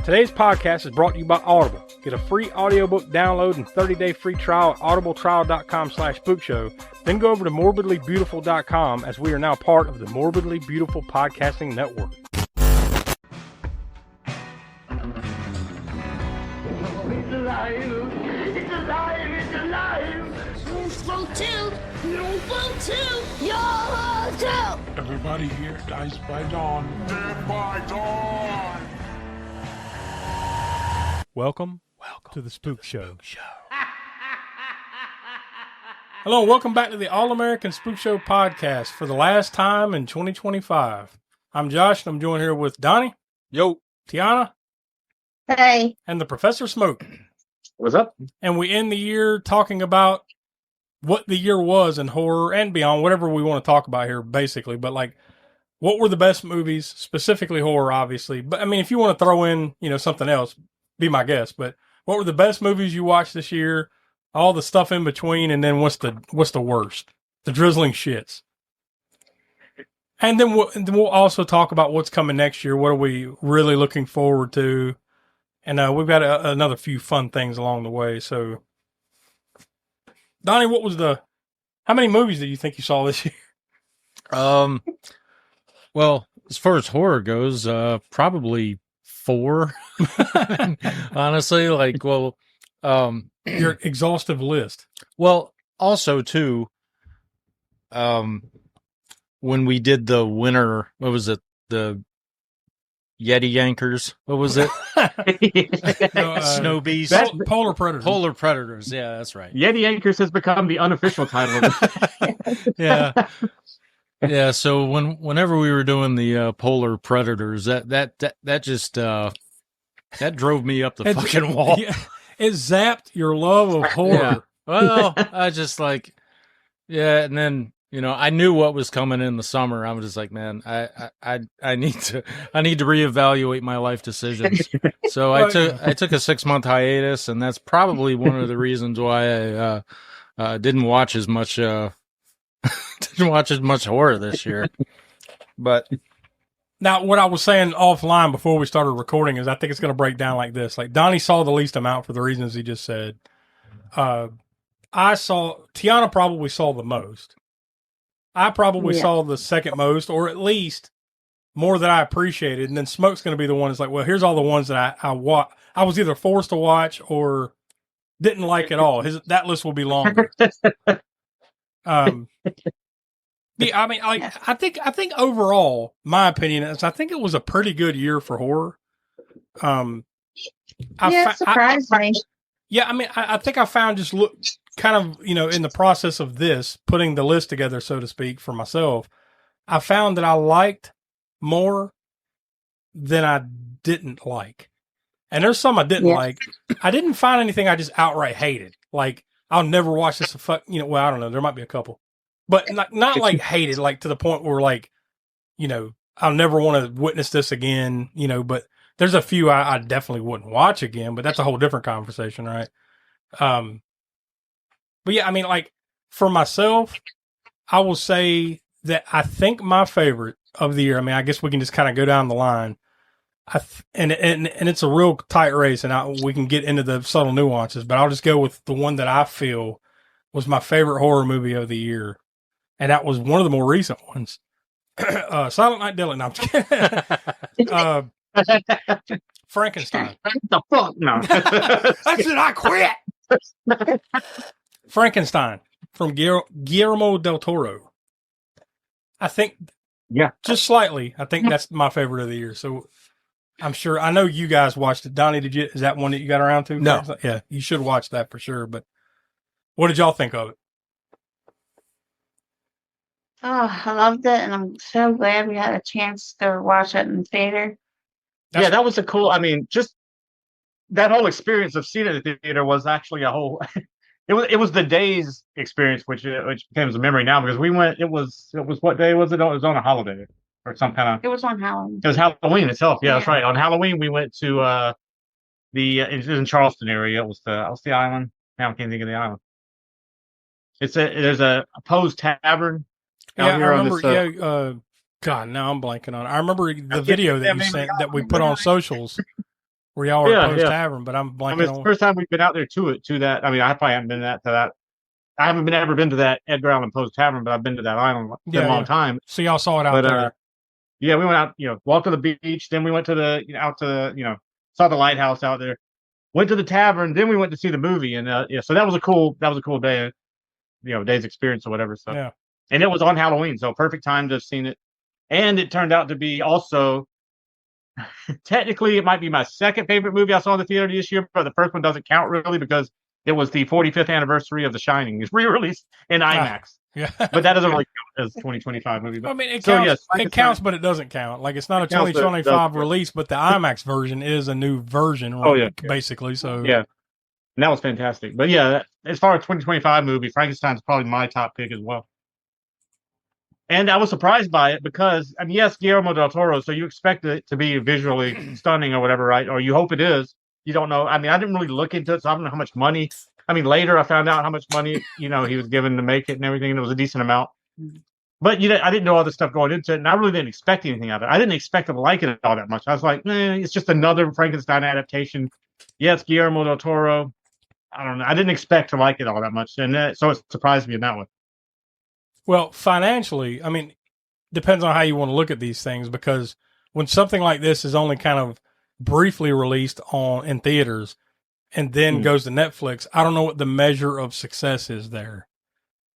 Today's podcast is brought to you by Audible. Get a free audiobook download and 30-day free trial at audibletrial.com/spookshow. Then go over to morbidlybeautiful.com as we are now part of the Morbidly Beautiful Podcasting Network. It's alive! It's alive! It's alive! You vote too! You vote too! You vote too! Everybody here dies by dawn. Dead by dawn! Welcome to the Spookshow. Hello, and welcome back to the All-American Spookshow podcast for the last time in 2025. I'm Josh, and I'm joined here with Donnie. Yo. Tiana. Hey. And the Professor Smoke. What's up? And we end the year talking about what the year was in horror and beyond, whatever we want to talk about here, basically. But, like, what were the best movies, specifically horror, obviously. But, I mean, if you want to throw in, something else, be my guest. But what were the best movies you watched this year? All the stuff in between, and then what's the worst? The drizzling shits. And then we'll also talk about what's coming next year. What are we really looking forward to? And we've got another few fun things along the way. So, Donnie, how many movies did you think you saw this year? Well, as far as horror goes, probably 4. Honestly, your exhaustive list. Well, also too, when we did the winter, what was it? The Yeti Yankers. What was it? Snow Beast. Polar Predators. Polar Predators. Yeah, that's right. Yeti Anchors has become the unofficial title of it. Yeah. Yeah, so whenever we were doing the Polar Predators, that just that drove me up the fucking wall. Yeah, it zapped your love of horror. Yeah. Well, I just and then I knew what was coming in the summer. I was just like, man, I need to reevaluate my life decisions. So I took a 6-month hiatus, and that's probably one of the reasons why I didn't watch as much horror this year. But now, what I was saying offline before we started recording is I think it's going to break down like this. Like, Donnie saw the least amount for the reasons he just said. Tiana probably saw the most. I probably saw the second most, or at least more than I appreciated. And then Smoke's going to be the one that's like, well, here's all the ones that I was either forced to watch or didn't like at all. That list will be longer. Yeah, I mean, I think overall, my opinion is I think it was a pretty good year for horror. It surprised me. Yeah, I mean, I think I found in the process of this, putting the list together, so to speak, for myself, I found that I liked more than I didn't like. And there's some I didn't like. I didn't find anything I just outright hated. Like, I'll never watch this. Well, I don't know. There might be a couple. But not like hated, like to the point where I'll never want to witness this again, but there's a few I definitely wouldn't watch again, but that's a whole different conversation, right? But yeah, I mean, like for myself, I will say that I think my favorite of the year, I mean, I guess we can just kind of go down the line. And it's a real tight race, and we can get into the subtle nuances, but I'll just go with the one that I feel was my favorite horror movie of the year. And that was one of the more recent ones. Silent Night Deadly. No, I'm just kidding. Frankenstein. What the fuck? No. I said I quit. Frankenstein from Guillermo del Toro. I think, just slightly, I think that's my favorite of the year. So I'm sure, I know you guys watched it. Donnie, is that one that you got around to? No. Yeah, you should watch that for sure. But what did y'all think of it? Oh, I loved it, and I'm so glad we had a chance to watch it in the theater. That was just that whole experience of seeing it at the theater was actually a whole. It was the day's experience, which becomes a memory now because we went. It was what day was it? It was on a holiday or some kind of. It was on Halloween. It was Halloween itself. Yeah, that's right. On Halloween, we went to it was in Charleston area. It was the island. Now I can't think of the island. There's a Poe's Tavern. Yeah, I remember. God, now I'm blanking on it. I remember the video that you sent that we put on socials. where y'all were Yeah, at Post yeah. Tavern, but I'm I blanking mean, it's the on. first time we've been out there to that. I mean, I probably haven't been to that. I haven't ever been to that Edgar Allan Poe's Tavern, but I've been to that island. It's been a long time. So y'all saw it out But there. yeah, we went out, walked to the beach, then we went to saw the lighthouse out there, went to the tavern, then we went to see the movie, and yeah, so that was a cool day, day's experience or whatever. So, Yeah. and it was on Halloween, so perfect time to have seen it. And it turned out to be also technically it might be my second favorite movie I saw in the theater this year, but the first one doesn't count really because it was the 45th anniversary of The Shining. It's re-released in IMAX. Yeah. But that doesn't really count as a 2025 movie. But, I mean, it so, counts. yes, It counts, but it doesn't count. Like it's not a It counts, but it 2025 doesn't. release, but the IMAX version is a new version. Oh, yeah. Basically. So Yeah, and that was fantastic. But yeah, as far as 2025 movie, Frankenstein's probably my top pick as well. And I was surprised by it because, I mean, yes, Guillermo del Toro, so you expect it to be visually stunning or whatever, right? Or you hope it is. You don't know. I mean, I didn't really look into it, so I don't know how much money. I mean, later I found out how much money, he was given to make it and everything, and it was a decent amount. But I didn't know all the stuff going into it, and I really didn't expect anything out of it. I didn't expect to like it all that much. I was like, it's just another Frankenstein adaptation. Yeah, it's Guillermo del Toro. I don't know. I didn't expect to like it all that much, and so it surprised me in that way. Well, financially, I mean, depends on how you want to look at these things, because when something like this is only kind of briefly released in theaters and then goes to Netflix, I don't know what the measure of success is there.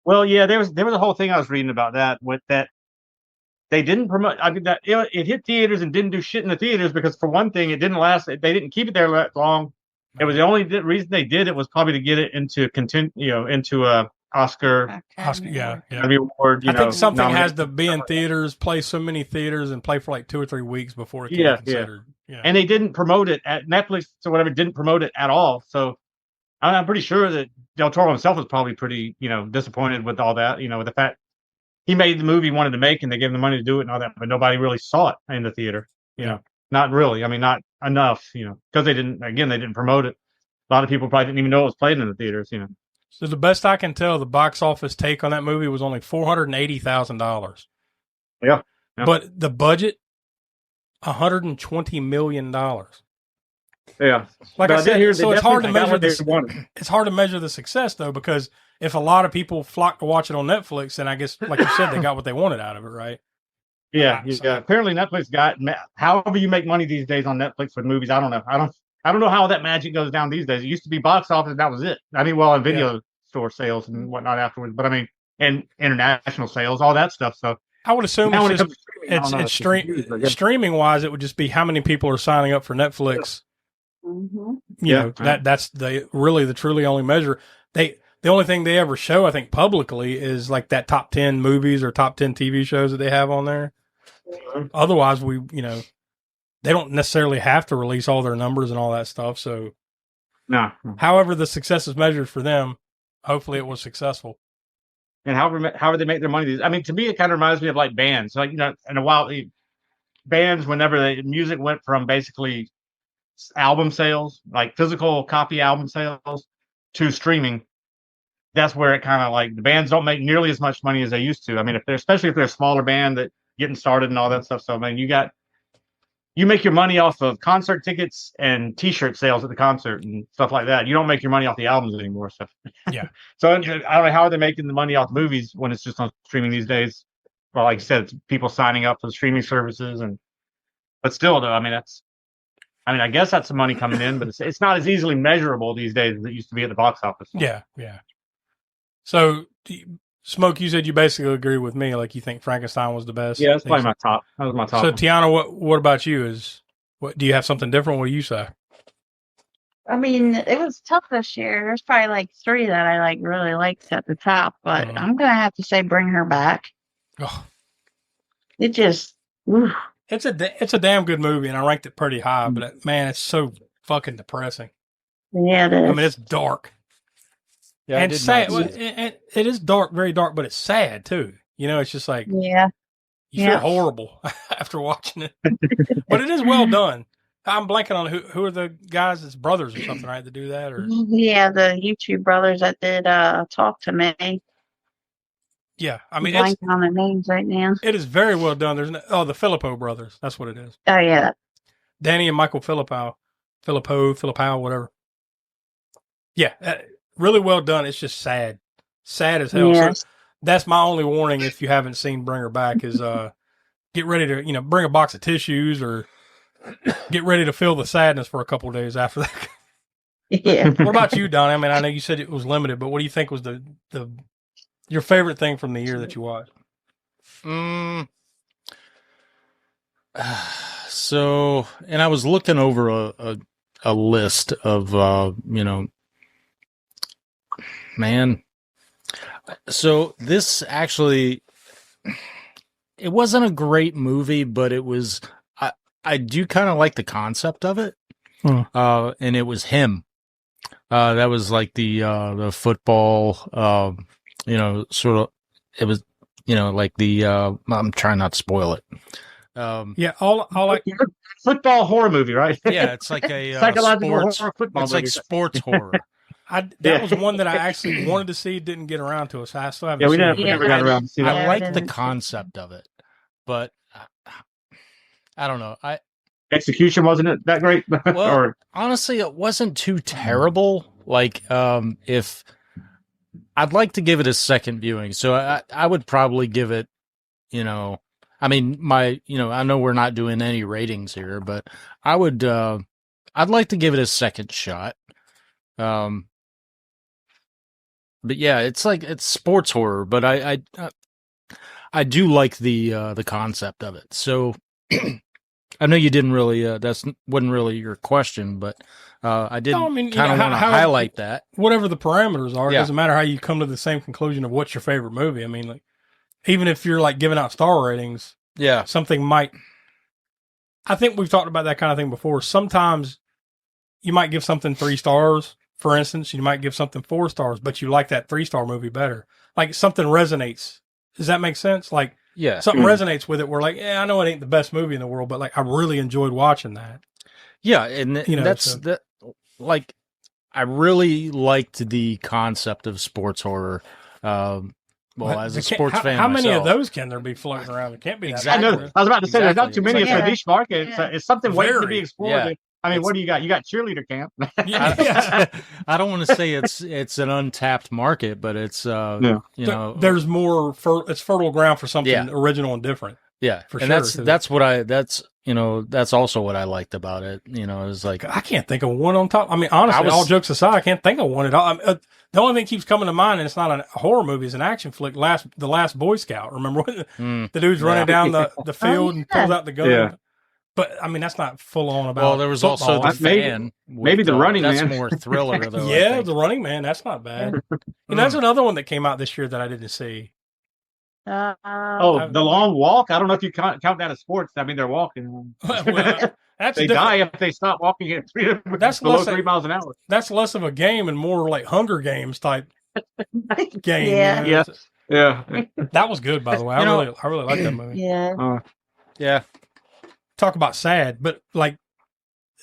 Well, yeah, there was a whole thing I was reading about that with that they didn't promote. I mean, that it hit theaters and didn't do shit in the theaters because, for one thing, it didn't last. They didn't keep it there that long. It was the only reason they did it was probably to get it into into Oscar Yeah. award. I think something has to be in theaters, play so many theaters, and play for like 2 or 3 weeks before it can be considered. Yeah. And they didn't promote it at Netflix or whatever. Didn't promote it at all. So I'm pretty sure that Del Toro himself was probably pretty disappointed with all that. With the fact he made the movie he wanted to make, and they gave him the money to do it and all that, but nobody really saw it in the theater. Not really. I mean, not enough. Because they didn't promote it. A lot of people probably didn't even know it was played in the theaters. So the best I can tell, the box office take on that movie was only $480,000. Yeah. But the budget, $120 million. Yeah. Like I said, so it's hard to measure this. It's hard to measure the success though, because if a lot of people flock to watch it on Netflix, then I guess, like you said, they got what they wanted out of it, right? Yeah. Apparently, Netflix got however you make money these days on Netflix with movies. I don't know. I don't know how that magic goes down these days. It used to be box office, and that was it. I mean, well, and video store sales and whatnot afterwards, but I mean, and international sales, all that stuff. So I would assume streaming wise, it would just be how many people are signing up for Netflix. That's the truly only measure. The only thing they ever show, I think, publicly is like that top 10 movies or top 10 TV shows that they have on there. Otherwise, they don't necessarily have to release all their numbers and all that stuff. So, no. However, the success is measured for them. Hopefully, it was successful. And however they make their money. I mean, to me, it kind of reminds me of like bands. Like in a while, bands whenever the music went from basically album sales, like physical copy album sales, to streaming. That's where it kind of like the bands don't make nearly as much money as they used to. I mean, especially if they're a smaller band that getting started and all that stuff. So I mean, you make your money off of concert tickets and T-shirt sales at the concert and stuff like that. You don't make your money off the albums anymore. So yeah. So I don't know how they're making the money off movies when it's just on streaming these days. Well, like I said, it's people signing up for the streaming services, but still, though, I mean, I guess that's some money coming in, but it's not as easily measurable these days as it used to be at the box office. Yeah. So, Smoke, you said you basically agree with me. Like you think Frankenstein was the best. Yeah, that's probably my top. That was my top. So, one. Tiana, what about you? Do you have something different? What do you say? I mean, it was tough this year. There's probably like 3 that I really liked at the top, but I'm gonna have to say Bring Her Back. Oh. It just, oof. It's a damn good movie, and I ranked it pretty high. But man, it's so fucking depressing. Yeah, it is. I mean, it's dark. Yeah, and sad. It is dark, very dark, but it's sad too. It's just like you feel horrible after watching it. But it is well done. I'm blanking on who are the guys. It's brothers or something, right? To do that, or yeah, the YouTube brothers that did Talk to Me. Yeah, I mean, I'm blanking on their names right now. It is very well done. There's the Filippo brothers. That's what it is. Oh yeah, Danny and Michael Filippo. Filippo, whatever. Yeah, really well done. It's just sad as hell. Yes. So that's my only warning if you haven't seen Bring Her Back is get ready to bring a box of tissues or get ready to feel the sadness for a couple of days after that. Yeah. What about you, Don? I mean, I know you said it was limited, but what do you think was your favorite thing from the year that you watched? So, and I was looking over a list of man. So this actually, it wasn't a great movie, but it was. I do kind of like the concept of it, and it was Him. That was like the football, sort of. It was, like the. I'm trying not to spoil it. Yeah, all like football horror movie, right? Yeah, it's like a psychological sports, horror football it's movie. like sports horror. that was one that I actually wanted to see, didn't get around to us. I still haven't. Yeah, we seen it. never got around to see that. I Yeah, like I the didn't. concept of it, but I don't know. Execution wasn't it that great? Well, Or honestly, it wasn't too terrible. Like, if I'd like to give it a second viewing, so I would probably give it, I mean, I know we're not doing any ratings here, but I'd like to give it a second shot. But yeah, it's sports horror, but I do like the concept of it. So I know you didn't really, wasn't really your question, but I did kind of want to highlight that. Whatever the parameters are, Yeah. it doesn't matter how you come to the same conclusion of what's your favorite movie. I mean, like, even if you're like giving out star ratings, Yeah. something might. I think we've talked about that kind of thing before. Sometimes you might give something 3 stars, for instance. You might give something 4 stars, but you like that 3-star movie better. Like something resonates. Does that make sense? Like Yeah. something resonates with it. We're like, yeah, I know it ain't the best movie in the world, but like I really enjoyed watching that. Yeah, and that's so- that. Like, I really liked the concept of sports horror. Well, as a sports fan, how many of myself. those can there be floating around? There can't be. Exactly. I know. I was about to say there's not too Exactly. many. It's It's like- a niche market. Yeah. It's something waiting to Very. be explored. Yeah. I mean, what do you got? You got cheerleader camp. Yeah. I don't want to say it's an untapped market, but it's There's more. It's fertile ground for something Yeah. original and different. yeah, for and sure. that's also what I liked about it. Is like I can't think of one on top. I mean, honestly, I was- all jokes aside, I can't think of one at all. The only thing that keeps coming to mind, and it's not a horror movie, it's an action flick. The Last Boy Scout. Remember when the dude's running down the field and pulls out the gun? Yeah. But I mean, that's not full on about. well, there was also football. the Maybe- fan. maybe The Running that's Man. more thriller though. I Yeah, think. The Running Man. That's not bad. And that's another one that came out this year that I didn't see. Oh, the long walk. I don't know if you count that as sports. I mean, they're walking. Well, that's they different. die if they stop walking at That's below less 3 miles an hour. That's less of a game and more like Hunger Games type game. Yeah. Yeah. Yeah. That was good, by the way. I really like that movie. Yeah. Yeah, Talk about sad, but like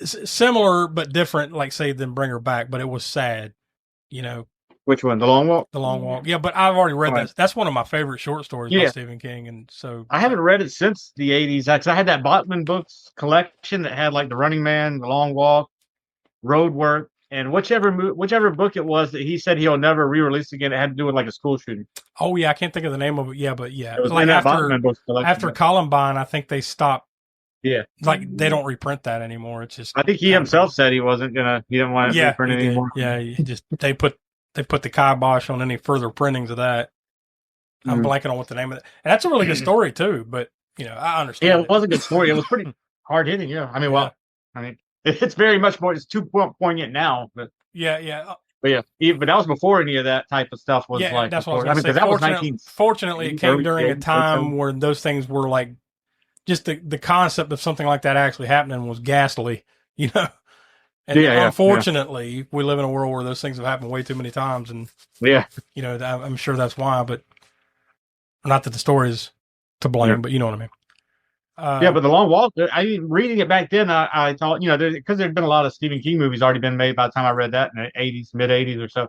similar but different, like say than Bring Her Back, but it was sad. Which one? The long walk? The Long Walk. Yeah, but I've already read Right. that. That's one of my favorite short stories by Yeah. Stephen King, and so I haven't read it since the 80s. Because I had that Botman books collection that had like The Running Man, The Long Walk, Road Work, and whichever book it was that he said he'll never re-release again. It had to do with like a school shooting. oh yeah, I can't think of the name of it. Yeah, but yeah, It was like in that after Botman books collection. after Columbine, I think they stopped. Yeah. Like they don't reprint that anymore. It's just I think he himself said he didn't want it yeah, reprinted he did. anymore. Yeah, you just they put the kibosh on any further printings of that. I'm Mhm. blanking on what the name of it. And that's a really good story too. But I understand. Yeah, it was a good story. It was pretty hard hitting. Yeah, I mean, well, I mean, it's very much more. It's too poignant now, but Yeah. but that was before any of that type of stuff was Yeah, like. that's what I was before. going to say. because that was Fortunately, 19. fortunately, it came during a 38, time 37. where those things were like, just the concept of something like that actually happening was ghastly, And Yeah, unfortunately, we live in a world where those things have happened way too many times, and Yeah, I'm sure that's why. But not that the story is to blame, Yeah. but you know what I mean. yeah, but the long walk. I mean, reading it back then, I thought because there'd been a lot of Stephen King movies already been made by the time I read that in the 80s, mid 80s or so.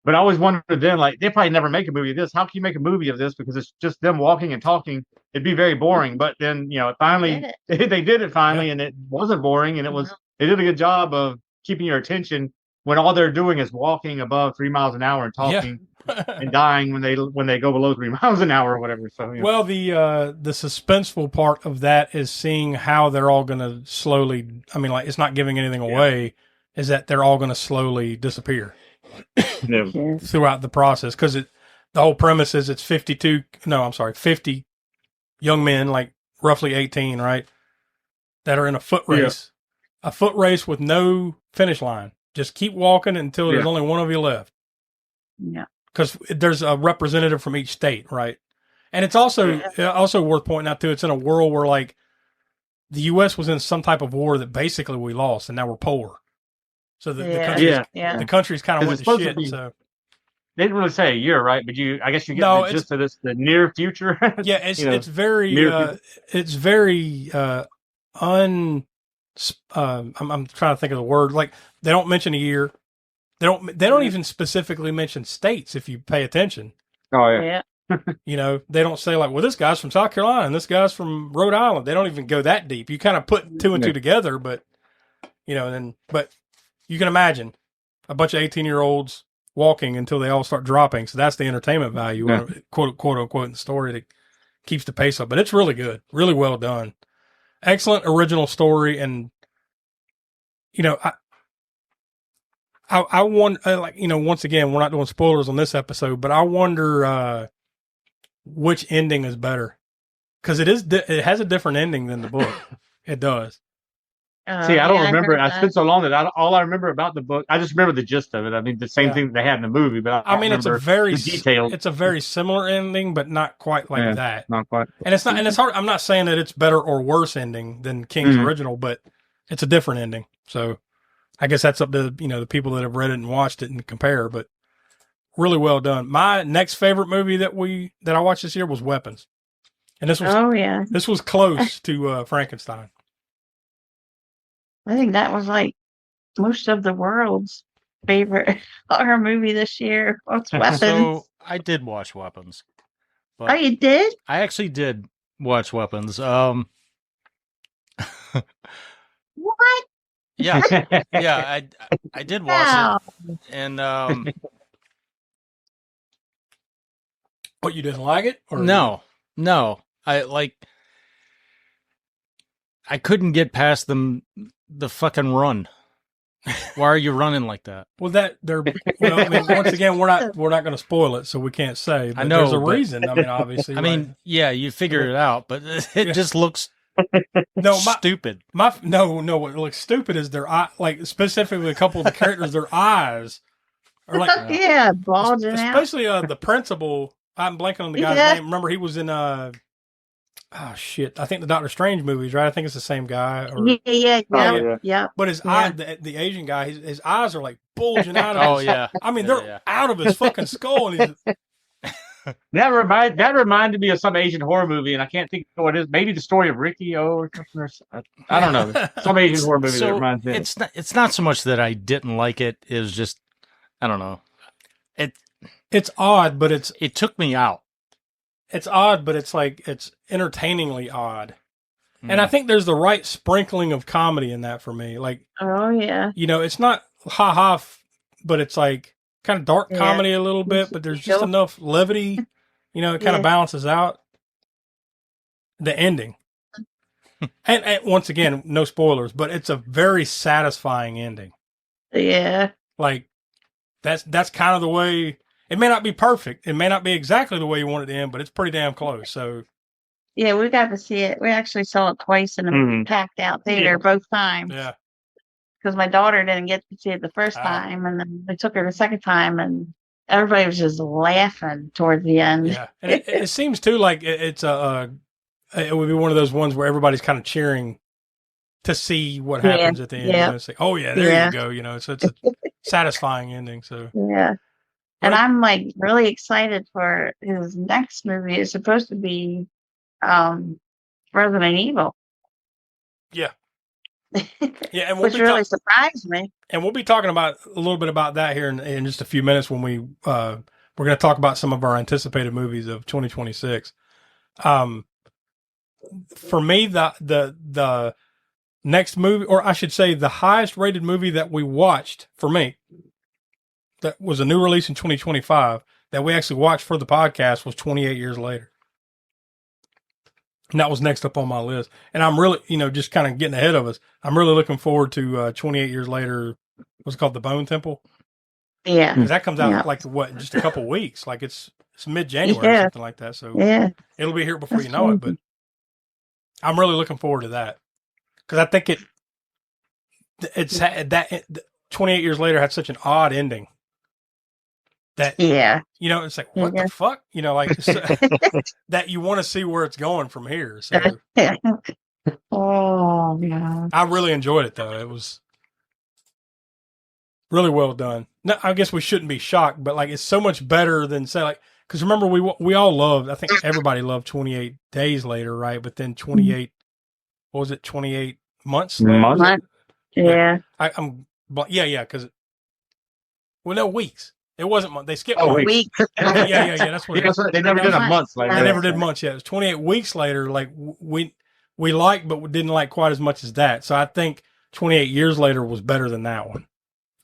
But I always wondered then, like, they probably never make a movie of this. How can you make a movie of this? Because it's just them walking and talking. It'd be very boring. But then, finally, Did they did it finally, and it wasn't boring, and it was they did a good job of keeping your attention when all they're doing is walking above 3 miles an hour and talking and dying when they go below 3 miles an hour or whatever. So Well, the suspenseful part of that is seeing how they're all going to slowly. I mean, like it's not giving anything away. Is that they're all going to slowly disappear throughout the process? Because the whole premise is it's 50 young men, like roughly 18, right, that are in a foot race, with no finish line. Just keep walking until there's only one of you left. Yeah. Because there's a representative from each state, right? And it's also worth pointing out too. It's in a world where like the U.S. was in some type of war that basically we lost, and now we're poor. So the country's kind of went to shit. So they didn't really say a year, right? But I guess you get the gist of this, the near future. Yeah, it's very I'm trying to think of the word. Like they don't mention a year. They don't even specifically mention states if you pay attention. Oh yeah. You know, they don't say like, well, this guy's from South Carolina and this guy's from Rhode Island. They don't even go that deep. You kind of put two and two together, but you know, but you can imagine a bunch of 18-year-olds walking until they all start dropping. So that's the entertainment value, quote unquote, in the story that keeps the pace up. But it's really good, really well done, excellent original story, and you know, I wonder, like, you know, once again, we're not doing spoilers on this episode, but I wonder which ending is better, because it has a different ending than the book. It does. See, I don't remember. I spent so long that all I remember about the book, I just remember the gist of it. I mean, the same thing they had in the movie, but I mean, it's a very detailed. It's a very similar ending, but not quite like that. Not quite. And it's not, and it's hard. I'm not saying that it's better or worse ending than King's original, but it's a different ending. So I guess that's up to, you know, the people that have read it and watched it and compare. But really well done. My next favorite movie that I watched this year was Weapons, and this was this was close to Frankenstein. I think that was like most of the world's favorite horror movie this year. What's Weapons? So I did watch Weapons. Oh, you did? I actually did watch Weapons. What? Yeah, yeah, I did watch it, and What, you didn't like it? Or? No, I couldn't get past the fucking run. Why are you running like that? Well, I mean, once again, we're not going to spoil it, so we can't say. But I know there's a reason. I mean, obviously. I mean, yeah, you figure it out, but it just looks stupid. What looks stupid is their eye, like specifically a couple of the characters, their eyes are like bulging out. Especially the principal. I'm blanking on the guy's name. Remember, he was in I think the Doctor Strange movies, right? I think it's the same guy. Yeah. But his eye, the Asian guy, his eyes are like bulging out of his. I mean, they're out of his fucking skull. And that reminded me of some Asian horror movie, and I can't think of what it is. Maybe The Story of Ricky or something. I don't know. Some Asian horror movie that reminds me. It's not so much that I didn't like it. It was just, I don't know. It's odd, but it took me out. It's odd, but it's like it's entertainingly odd. And I think there's the right sprinkling of comedy in that for me. Like, you know, it's not ha-ha, but it's like kind of dark comedy a little bit, but there's just enough levity, you know, it kind of balances out the ending. and once again, no spoilers, but it's a very satisfying ending. Yeah. Like, that's kind of the way. It may not be perfect. It may not be exactly the way you want it to end, but it's pretty damn close. So, yeah, we got to see it. We actually saw it twice in a packed out theater both times. Yeah, because my daughter didn't get to see it the first time, and then we took her the second time, and everybody was just laughing towards the end. Yeah, and it seems too like it would be one of those ones where everybody's kind of cheering to see what happens at the end. You know, it's like, oh yeah, there you go. You know, so it's a satisfying ending. So yeah. And I'm like really excited for his next movie. It's supposed to be Resident Evil. Yeah. Yeah, and which really surprised me. And we'll be talking about a little bit about that here in just a few minutes when we're going to talk about some of our anticipated movies of 2026. For me, the next movie, or I should say the highest rated movie that we watched for me, that was a new release in 2025 that we actually watched for the podcast, was 28 Years Later. And that was next up on my list. And I'm really, just kind of getting ahead of us. I'm really looking forward to 28 Years Later. What's it called? The Bone Temple? Yeah. Because that comes out Yeah. just a couple weeks. Like it's mid-January or something like that. So Yeah. it'll be here before That's you know it. crazy. But I'm really looking forward to that. Because I think it's 28 Years Later had such an odd ending. That, Yeah. it's like, what Yeah. the fuck? That you want to see where it's going from here. So Oh, yeah. I really enjoyed it, though. It was really well done. No, I guess we shouldn't be shocked, but like it's so much better than say because remember we all loved. I think everybody loved 28 Days Later, right? But then 28, what was it? 28 months later? Months? Yeah. Yeah. Because no, weeks. It wasn't months. They skipped Oh, months. Weeks. Yeah. That's what They never did a month later. They never did months yet. It was 28 weeks later. Like we liked, but we didn't like quite as much as that. So I think 28 Years Later was better than that one,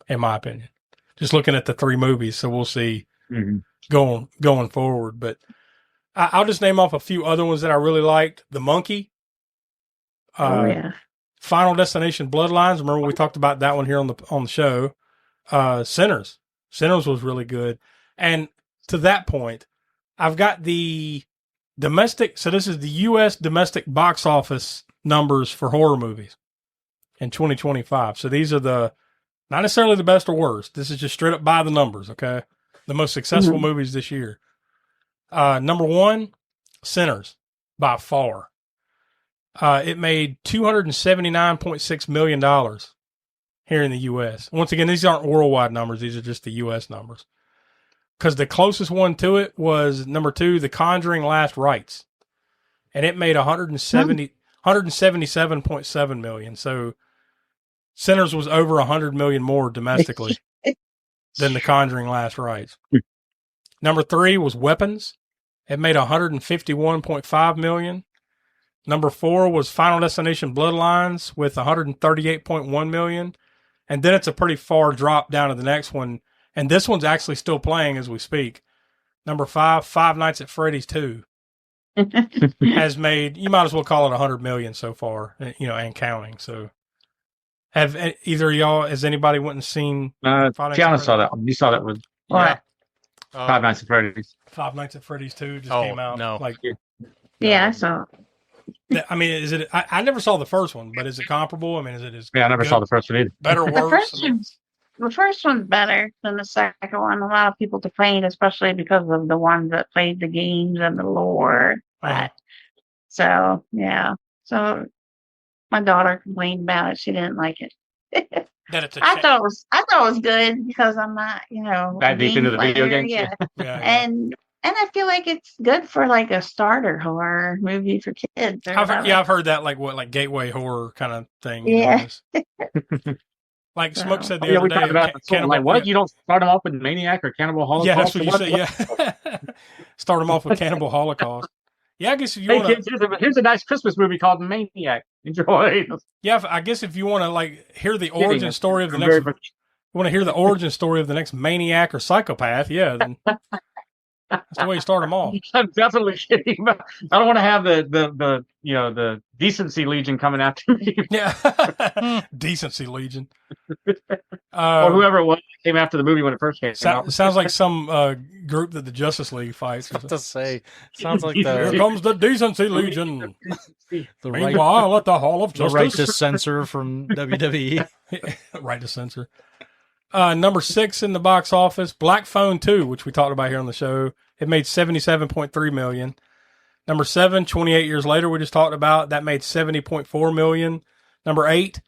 in my opinion. Just looking at the three movies, so we'll see going forward. But I'll just name off a few other ones that I really liked. The Monkey. Yeah. Final Destination Bloodlines. Remember we talked about that one here on the show. Sinners. Sinners was really good. And to that point, I've got the domestic. So this is the U.S. domestic box office numbers for horror movies in 2025. So these are not necessarily the best or worst. This is just straight up by the numbers. Okay. The most successful movies this year. Number one, Sinners by far. It made $279.6 million here in the U.S. Once again, these aren't worldwide numbers. These are just the U.S. numbers. Because the closest one to it was number two, The Conjuring Last Rites. And it made $177.7 million. So Sinners was over 100 million more domestically than The Conjuring Last Rites. Number three was Weapons. It made $151.5 million. Number four was Final Destination Bloodlines with $138.1 million. And then it's a pretty far drop down to the next one. And this one's actually still playing as we speak. Number five, Five Nights at Freddy's 2 has made, you might as well call it 100 million so far, and counting. So have either of y'all, has anybody went and seen Gianna saw that one. You saw that one. What? Five Nights at Freddy's. Five Nights at Freddy's 2 just Oh, came out. no. Yeah, I saw. I mean, is it? I never saw the first one, but is it comparable? I mean, is it as Yeah, I never good, saw the first one either. better or The worse? first one's better than the second one. A lot of people complained, especially because of the ones that played the games and the lore. Uh-huh. So yeah. So my daughter complained about it. She didn't like it. That it's a I thought it was good because I'm not, That a deep game into the video player, games? Yeah. yeah. And I feel like it's good for like a starter horror movie for kids. I've heard that like gateway horror kind of thing. Yeah. Like Smoke said the Yeah, other we day. talked about it. Like, what? You don't start them off with Maniac or Cannibal Holocaust? Yeah, that's what you What? said. Yeah, start them off with Cannibal Holocaust. Yeah, I guess if you Hey, want to. kids, here's a nice Christmas movie called Maniac. Enjoy. Yeah, I guess if you want to hear the origin story of the next. Want to hear the origin story of the next maniac or psychopath? Yeah, then that's the way you start them off. I'm definitely kidding. But I don't want to have the Decency Legion coming after me. Yeah, Decency Legion. Or whoever it was that came after the movie when it first came out. Sounds like some group that the Justice League fights. To say, sounds like Here the comes the Decency Legion. right, Meanwhile, at the Hall of the Justice. right to censor from WWE. Right to censor. Number 6 in the box office, Black Phone 2, which we talked about here on the show. It made $77.3 million. Number 7, 28 Years Later, we just talked about. That made $70.4 million. Number 8,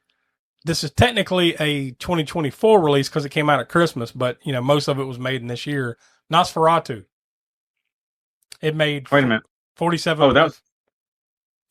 this is technically a 2024 release because it came out at Christmas, but most of it was made in this year. Nosferatu. It made Wait a minute. 47. Oh, that was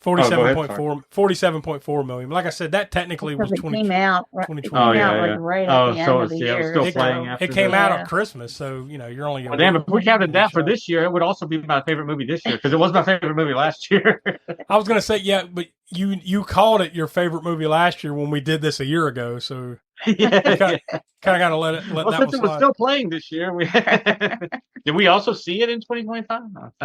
47.4 million. Like I said, that technically was Because it 20. came out. It 2020. came Oh, yeah, out like yeah. right Oh, at the so end of the it's- yeah, it was year. still playing so- after It came the- out Yeah. at Christmas, so you're only. Well, damn, if we counted that for Each this year, it would also be my favorite movie this year because it was my favorite movie last year. I was gonna say, yeah, but you called it your favorite movie last year when we did this a year ago, so yeah. kind of gotta let Well, that since one it was slide. still playing this year, we did we also see it in 2025?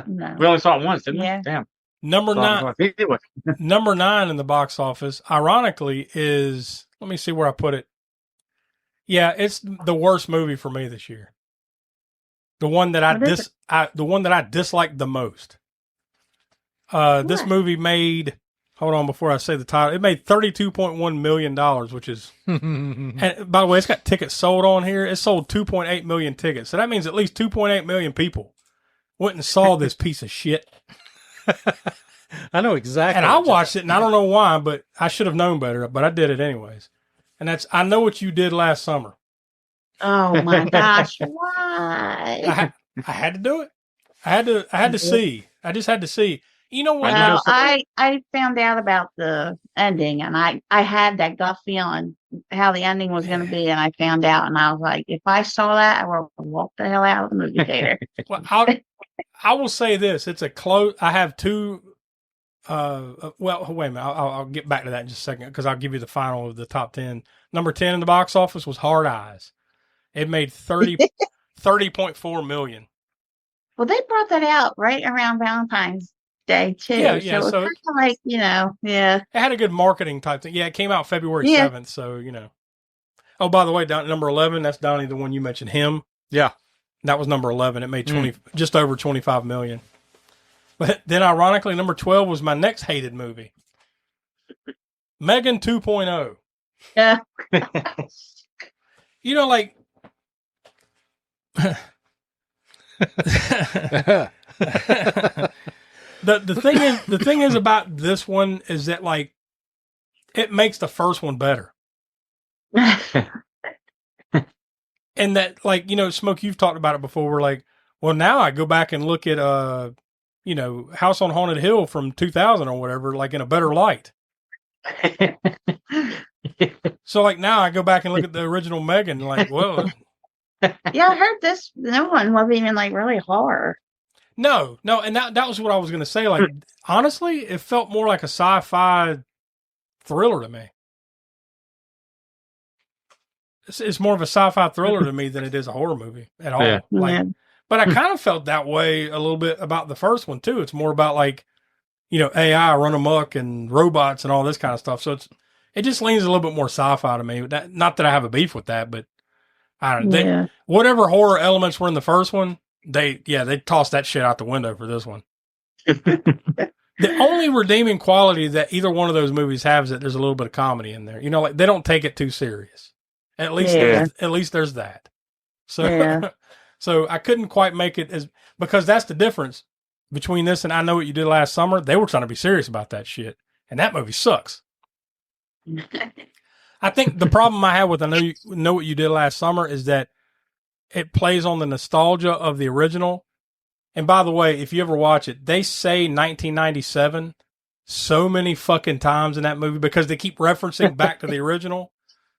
No. We only saw it once, didn't Yeah. we? Damn. Number Saw it 9, once. Anyway. number 9 in the box office, ironically, is, let me see where I put it. Yeah, it's the worst movie for me this year. The one that the one that I disliked the most. This What? movie made, hold on before I say the title, it made $32.1 million, which is, and by the way, it's got tickets sold on here. It sold 2.8 million tickets. So that means at least 2.8 million people went and saw this piece of shit. I know exactly. And I watched it, and I don't know why, but I should have known better, but I did it anyways. And that's, I Know What You Did Last Summer. Oh my gosh! Why? I had to do it. I had to see. I just had to see. You know what? Well, I found out about the ending, and I had that gut feeling how the ending was going to be, and I found out, and I was like, if I saw that, I would walk the hell out of the movie theater. Well, I will say this: it's a close. I have two. Well, wait a minute. I'll get back to that in just a second because I'll give you the final of the top 10. Number 10 in the box office was Hard Eyes. It made 30.4 million. Well, they brought that out right around Valentine's Day too. Yeah, So so it's kind of like, yeah. It had a good marketing type thing. Yeah, it came out February 7th, so Oh, by the way, number 11, that's Donnie, the one you mentioned, Him. Yeah. That was number 11. It made just over 25 million. But then ironically, number 12 was my next hated movie. Megan 2.0. Yeah. Like the thing is about this one is that like it makes the first one better. And that, like, Smoke, you've talked about it before. We're like, well, now I go back and look at House on Haunted Hill from 2000 or whatever, like in a better light. So like now I go back and look at the original Megan, like, well, Yeah, I heard this new one wasn't even like really horror. no, and that was what I was gonna say. Like, honestly, it felt more like a sci-fi thriller to me. It's more of a sci-fi thriller to me than it is a horror movie at all. Yeah. Like, but I kind of felt that way a little bit about the first one too. It's more about like, AI run amok and robots and all this kind of stuff. So it just leans a little bit more sci-fi to me. Not that I have a beef with that, but I don't know. Whatever horror elements were in the first one, they tossed that shit out the window for this one. The only redeeming quality that either one of those movies have is that there's a little bit of comedy in there. Like they don't take it too serious. At least there's that. So so I couldn't quite make it because that's the difference between this and I Know What You Did Last Summer. They were trying to be serious about that shit, and that movie sucks. I think the problem I have with I Know What You Did Last Summer is that it plays on the nostalgia of the original. And by the way, if you ever watch it, they say 1997 so many fucking times in that movie because they keep referencing back to the original.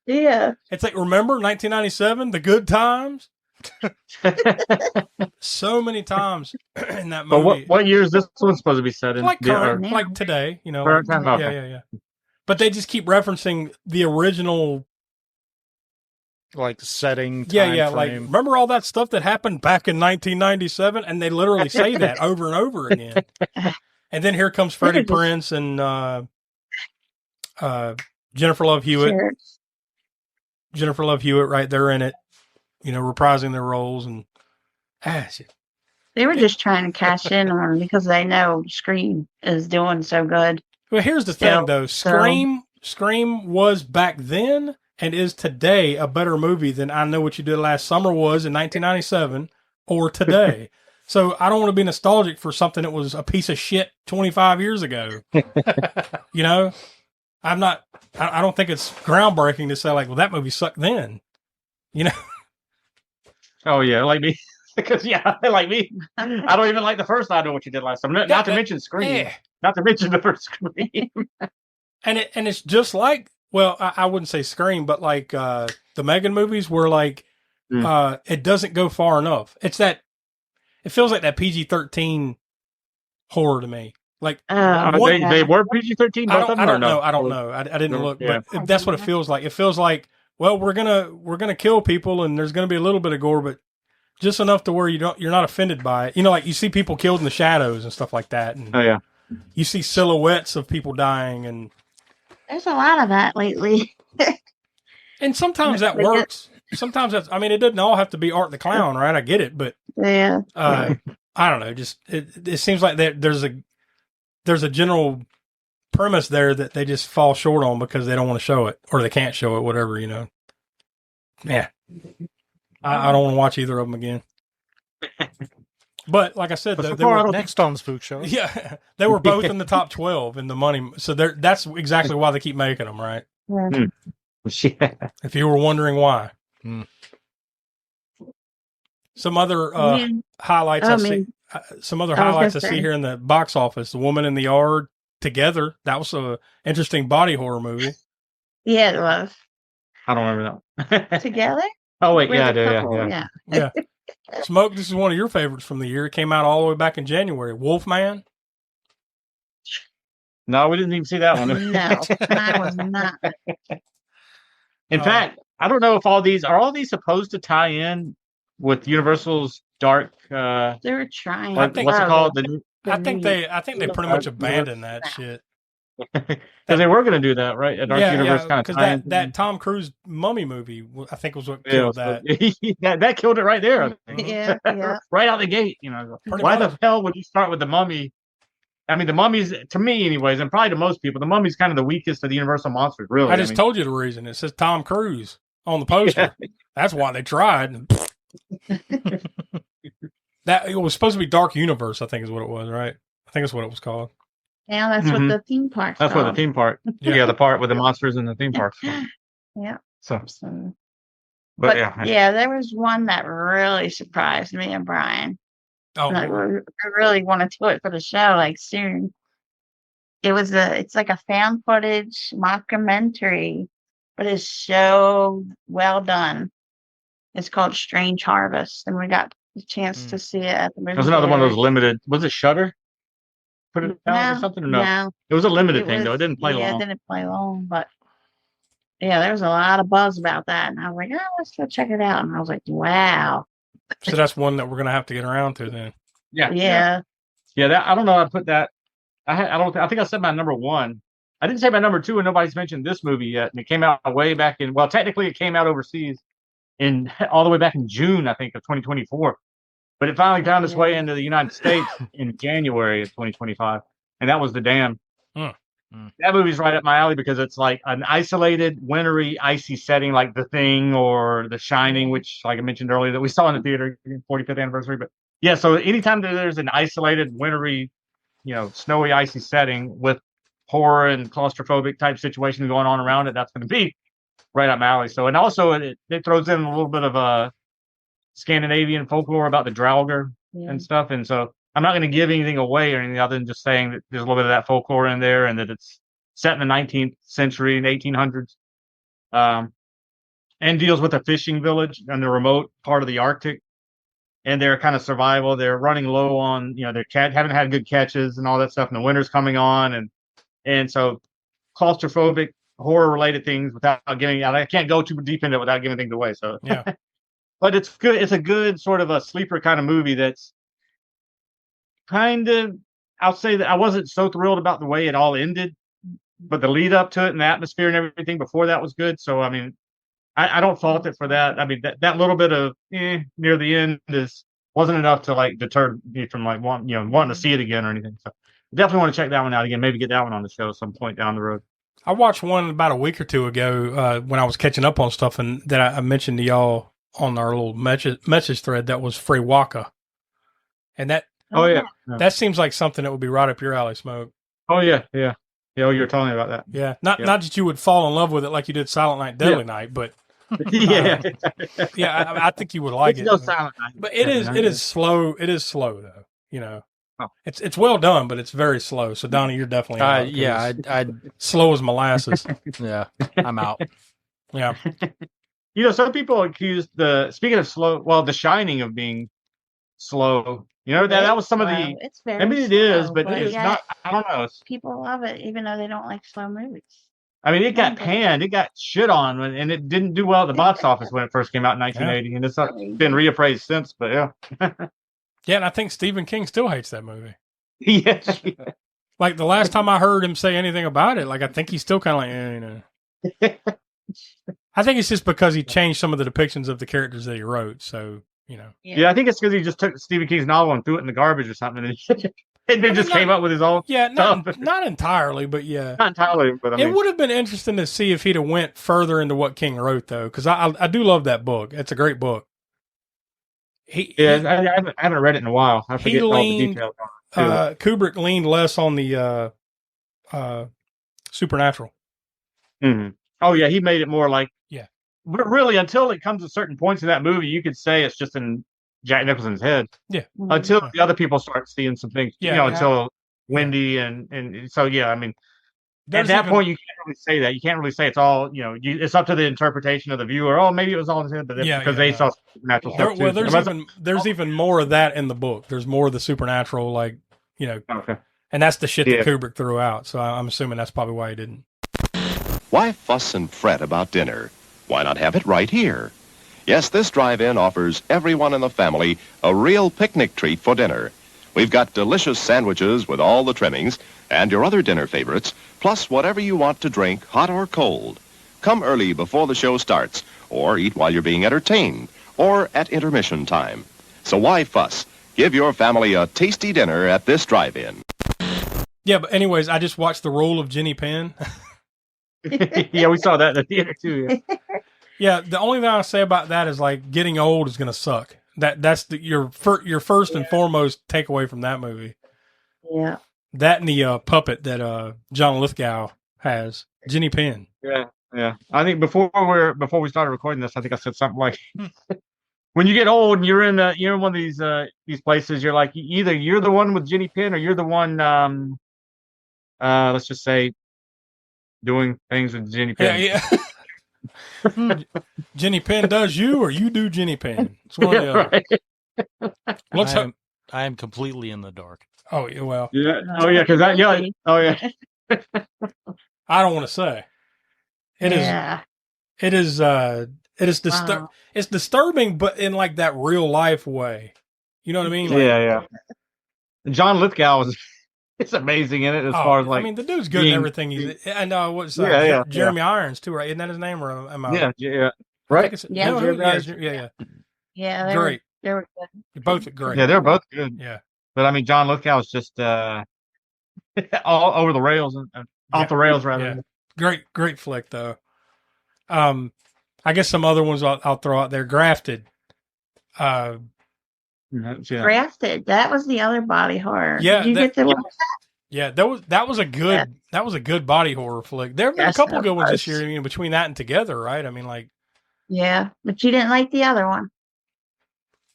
Yeah. It's like, remember 1997, the good times? So many times in that movie. But what year is this one supposed to be set in? Like current, like today, Current time? Okay. Yeah. But they just keep referencing the original, like setting. Time Like, frame. remember all that stuff that happened back in 1997, and they literally say that over and over again. And then here comes Freddie Prinze and Jennifer Love Hewitt. Sure. Jennifer Love Hewitt, right there in it, reprising their roles and shit. They were just trying to cash in on because they know Scream is doing so good. Well, here's the thing, though. Scream was back then and is today a better movie than I Know What You Did Last Summer was in 1997 or today. So I don't want to be nostalgic for something that was a piece of shit 25 years ago. I'm not. I don't think it's groundbreaking to say like, well, that movie sucked then. Oh yeah, like me. Because like me, I don't even like the first I Know What You Did Last Summer. Not to mention Scream. Not to mention the first Scream. And it's just like, well, I wouldn't say Scream, but like the Megan movies where like it doesn't go far enough. It feels like that PG-13 horror to me. Like they were PG-13. I don't know. I didn't look, but that's what it feels like. It feels like, well, we're gonna kill people, and there's gonna be a little bit of gore, but just enough to where you're not offended by it. You know, like you see people killed in the shadows and stuff like that, and you see silhouettes of people dying, and there's a lot of that lately. and sometimes that works. Sometimes that's. I mean, it doesn't all have to be Art the Clown, right? I get it, but yeah, I don't know. Just it seems like there's a general premise there that they just fall short on because they don't want to show it or they can't show it, whatever, you know. Yeah. I don't want to watch either of them again. But like I said, they were next on Spookshow. Yeah, they were both in the top 12 in the money. So that's exactly why they keep making them, right? yeah. Yeah. If you were wondering why. Some other highlights I see. Some other highlights I see here in the box office. The Woman in the Yard, Together. That was a interesting body horror movie. Yeah, it was. I don't remember that one. Together? Oh wait, With yeah, I a do. couple, Yeah. Yeah. Smoke, this is one of your favorites from the year. It came out all the way back in January. Wolfman. No, we didn't even see that one. No, I was not. In fact, I don't know if all these supposed to tie in with Universal's dark. They were trying. What's it called? I think they pretty much abandoned that shit. Because they were going to do that, right? A Dark Universe kind of because that Tom Cruise Mummy movie, I think, was what killed that. That killed it right there. I think. Yeah. Right out the gate. You know, why the hell would you start with the Mummy? I mean, the Mummy's, to me, anyways, and probably to most people, the Mummy's kind of the weakest of the Universal monsters. Really, I just told you the reason. It says Tom Cruise on the poster. Yeah. That's why they tried. That it was supposed to be Dark Universe, I think is what it was, right? I think that's what it was called. Yeah, that's what the theme park. That's what the theme park. Yeah, the part with the monsters in the theme park. Yeah. So, but yeah, there was one that really surprised me and Brian. Oh, I really want to do it for the show, like soon. It's like a fan footage mockumentary, but it's so well done. It's called Strange Harvest, and we got the chance to see it at the movie. It was another one of those limited. Was it Shudder? Put it down or something? Or no, it was a limited thing though. It didn't play long. Yeah, it didn't play long, but yeah, there was a lot of buzz about that, and I was like, "Oh, let's go check it out." And I was like, "Wow!" So that's one that we're gonna have to get around to then. Yeah. That I don't know. I put that. I think I said my number one. I didn't say my number two, and nobody's mentioned this movie yet. And it came out way back in. Well, technically, it came out overseas all the way back in June, I think, of 2024. But it finally found its way into the United States in January of 2025, and that was The Dam. That movie's right up my alley because it's like an isolated, wintry, icy setting like The Thing or The Shining, which, like I mentioned earlier, that we saw in the theater, 45th anniversary. But yeah, so anytime that there's an isolated, wintry, snowy, icy setting with horror and claustrophobic type situation going on around it, that's going to be right up my alley. So, and also it throws in a little bit of a Scandinavian folklore about the Draugr and stuff. And so I'm not going to give anything away or anything other than just saying that there's a little bit of that folklore in there and that it's set in the 19th century and 1800s, and deals with a fishing village in the remote part of the Arctic and their kind of survival. They're running low on, their haven't had good catches and all that stuff. And the winter's coming on. And so claustrophobic horror related things I can't go too deep into it without giving things away. So, yeah. But it's good. It's a good sort of a sleeper kind of movie that's kind of, I'll say that I wasn't so thrilled about the way it all ended, but the lead up to it and the atmosphere and everything before that was good. So, I mean, I don't fault it for that. I mean, that little bit of near the end wasn't enough to like deter me from like wanting to see it again or anything. So definitely want to check that one out again. Maybe get that one on the show at some point down the road. I watched one about a week or two ago when I was catching up on stuff, and that I mentioned to y'all on our little message thread. That was Free Waka, and that that seems like something that would be right up your alley, Smoke. Oh yeah. You were telling me about that. Yeah, not that you would fall in love with it like you did Silent Night, Deadly Night, but I think you would like it. No Silent Night, but it is slow. It is slow though. It's well done, but it's very slow. So Donnie, you're definitely out, 'cause Yeah, it's I slow as molasses. yeah, I'm out. Yeah, You know, some people accuse speaking of slow, well, The Shining of being slow. You know, that was some of the. It's very I mean, it is, slow, but it's yet not. I don't know. people love it, even though they don't like slow movies. I mean, it got Okay. panned, it got shit on, and it didn't do well at the box office when it first came out in 1980, and it's been reappraised since. But yeah, yeah, and I think Stephen King still hates that movie. yes, Like the last time I heard him say anything about it, like I think he's still kind of like, you know. I think it's just because he changed some of the depictions of the characters that he wrote. So, you know. yeah, I think it's because he just took Stephen King's novel and threw it in the garbage or something, and then just came up with his own. Yeah, stuff. not entirely, but yeah. Not entirely, but I mean, It would have been interesting to see if he'd have went further into what King wrote, though, because I do love that book. It's a great book. I haven't read it in a while. I forget all the details. Kubrick leaned less on the supernatural. Mm-hmm. Oh yeah, he made it more like but really until it comes to certain points in that movie, you could say it's just in Jack Nicholson's head. Yeah. Until the other people start seeing some things. Yeah, you know, until Wendy and so yeah, I mean. There's at that point, you can't really say that. You can't really say it's all, you know, it's up to the interpretation of the viewer. Oh, maybe it was all his head, but because they saw supernatural stuff too. Well, there's even more of that in the book. There's more of the supernatural, like, you know, and that's the shit that Kubrick threw out. So I'm assuming that's probably why he didn't. Why fuss and fret about dinner? Why not have it right here? Yes, this drive-in offers everyone in the family a real picnic treat for dinner. We've got delicious sandwiches with all the trimmings and your other dinner favorites, plus whatever you want to drink, hot or cold. Come early before the show starts, or eat while you're being entertained, or at intermission time. So why fuss? Give your family a tasty dinner at this drive-in. Yeah, but anyways, I just watched The Role of Jenny Penn. Yeah, we saw that in the theater too. Yeah. Yeah, the only thing I'll say about that is like getting old is going to suck. That's your first and foremost takeaway from that movie. Yeah. That and the puppet that John Lithgow has, Jenny Penn. Yeah, yeah. I think before we started recording this, I think I said something like, when you get old and you're in one of these places, you're like either you're the one with Jenny Penn or you're the one let's just say doing things with Jenny Penn. Yeah. Jenny Penn does you, or you do Jenny Penn. It's one or the other. I am completely in the dark. Oh yeah, well. Yeah. Oh yeah, because oh yeah. I don't want to say. It is. It's disturbing, but in like that real life way. You know what I mean? Like, yeah. John Lithgow it's amazing in it as far as like. I mean, the dude's good in everything. I know what's Jeremy Irons too, right? Isn't that his name? Or am I? Yeah. Right. Yeah. Great. They were good. They're both great. Yeah, they're both good. Yeah. But I mean, John Lithgow is just all over the rails and off the rails rather. Yeah. Great flick though. I guess some other ones I'll throw out there. Grafted. Grafted. That was the other body horror. Yeah. Did you get to watch that? Yeah, that was a good body horror flick. There have been a couple of good ones this year. I mean, between that and Together, right? I mean, like. Yeah, but you didn't like the other one.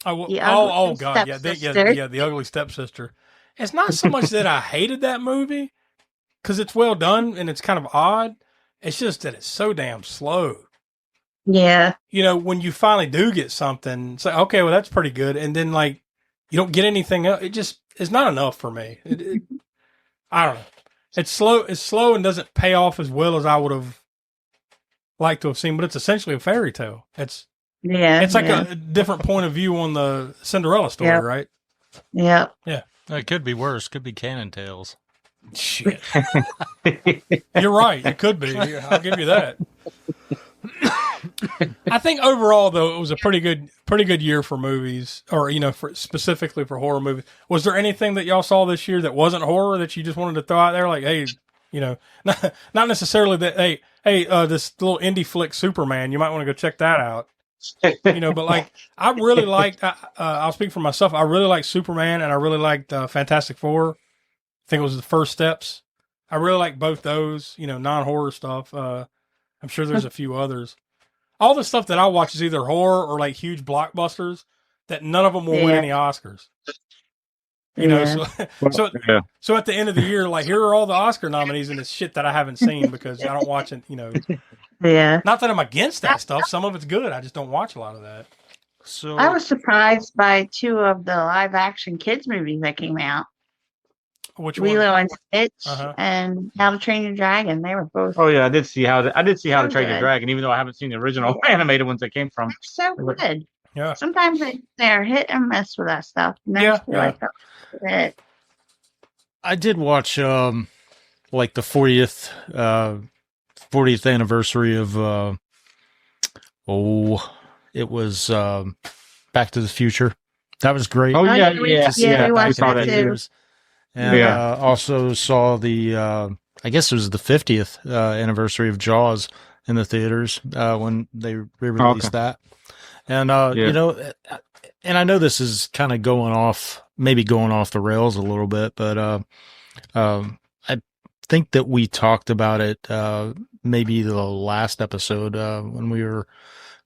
Oh God, the Ugly Stepsister. It's not so much that I hated that movie because it's well done and it's kind of odd. It's just that it's so damn slow. Yeah. You know, when you finally do get something, it's like, okay, well, that's pretty good. And then, like, you don't get anything else. It's not enough for me. I don't know. It's slow and doesn't pay off as well as I would have liked to have seen, but it's essentially a fairy tale. It's like a different point of view on the Cinderella story, right? Yeah. Yeah. It could be worse. Could be Cannon Tales. Shit. You're right. It could be. I'll give you that. I think overall, though, it was a pretty good year for movies, or specifically for horror movies. Was there anything that y'all saw this year that wasn't horror that you just wanted to throw out there? Like, hey, not necessarily that. Hey, this little indie flick, Superman. You might want to go check that out. But like, I really liked. I'll speak for myself. I really liked Superman, and I really liked Fantastic Four. I think it was the First Steps. I really like both those. Non-horror stuff. I'm sure there's a few others. All the stuff that I watch is either horror or like huge blockbusters that none of them will win any Oscars. You know, Yeah. so so at the end of the year, like here are all the Oscar nominees, and it's shit that I haven't seen because I don't watch it. You know, Yeah. not that I'm against that stuff. Some of it's good. I just don't watch a lot of that. So I was surprised by 2 of the live action kids movies that came out. Which one? Lilo and Stitch Uh-huh. and How to Train Your Dragon. They were both Oh yeah, I did see how to So Train Your good. Dragon, even though I haven't seen the original animated ones that came from. so good. Yeah. Sometimes they're hit and miss with that stuff. And Yeah, yeah. Like, oh, it. I did watch like the 40th anniversary of it was Back to the Future. That was great. Oh yeah, yeah, we- yeah, to see yeah, that we back watched in that the too. theaters. And Yeah. also saw the I guess it was the 50th anniversary of Jaws in the theaters when they re-released that. And you know, and I know this is kind of going off the rails a little bit, but I think that we talked about it maybe the last episode when we were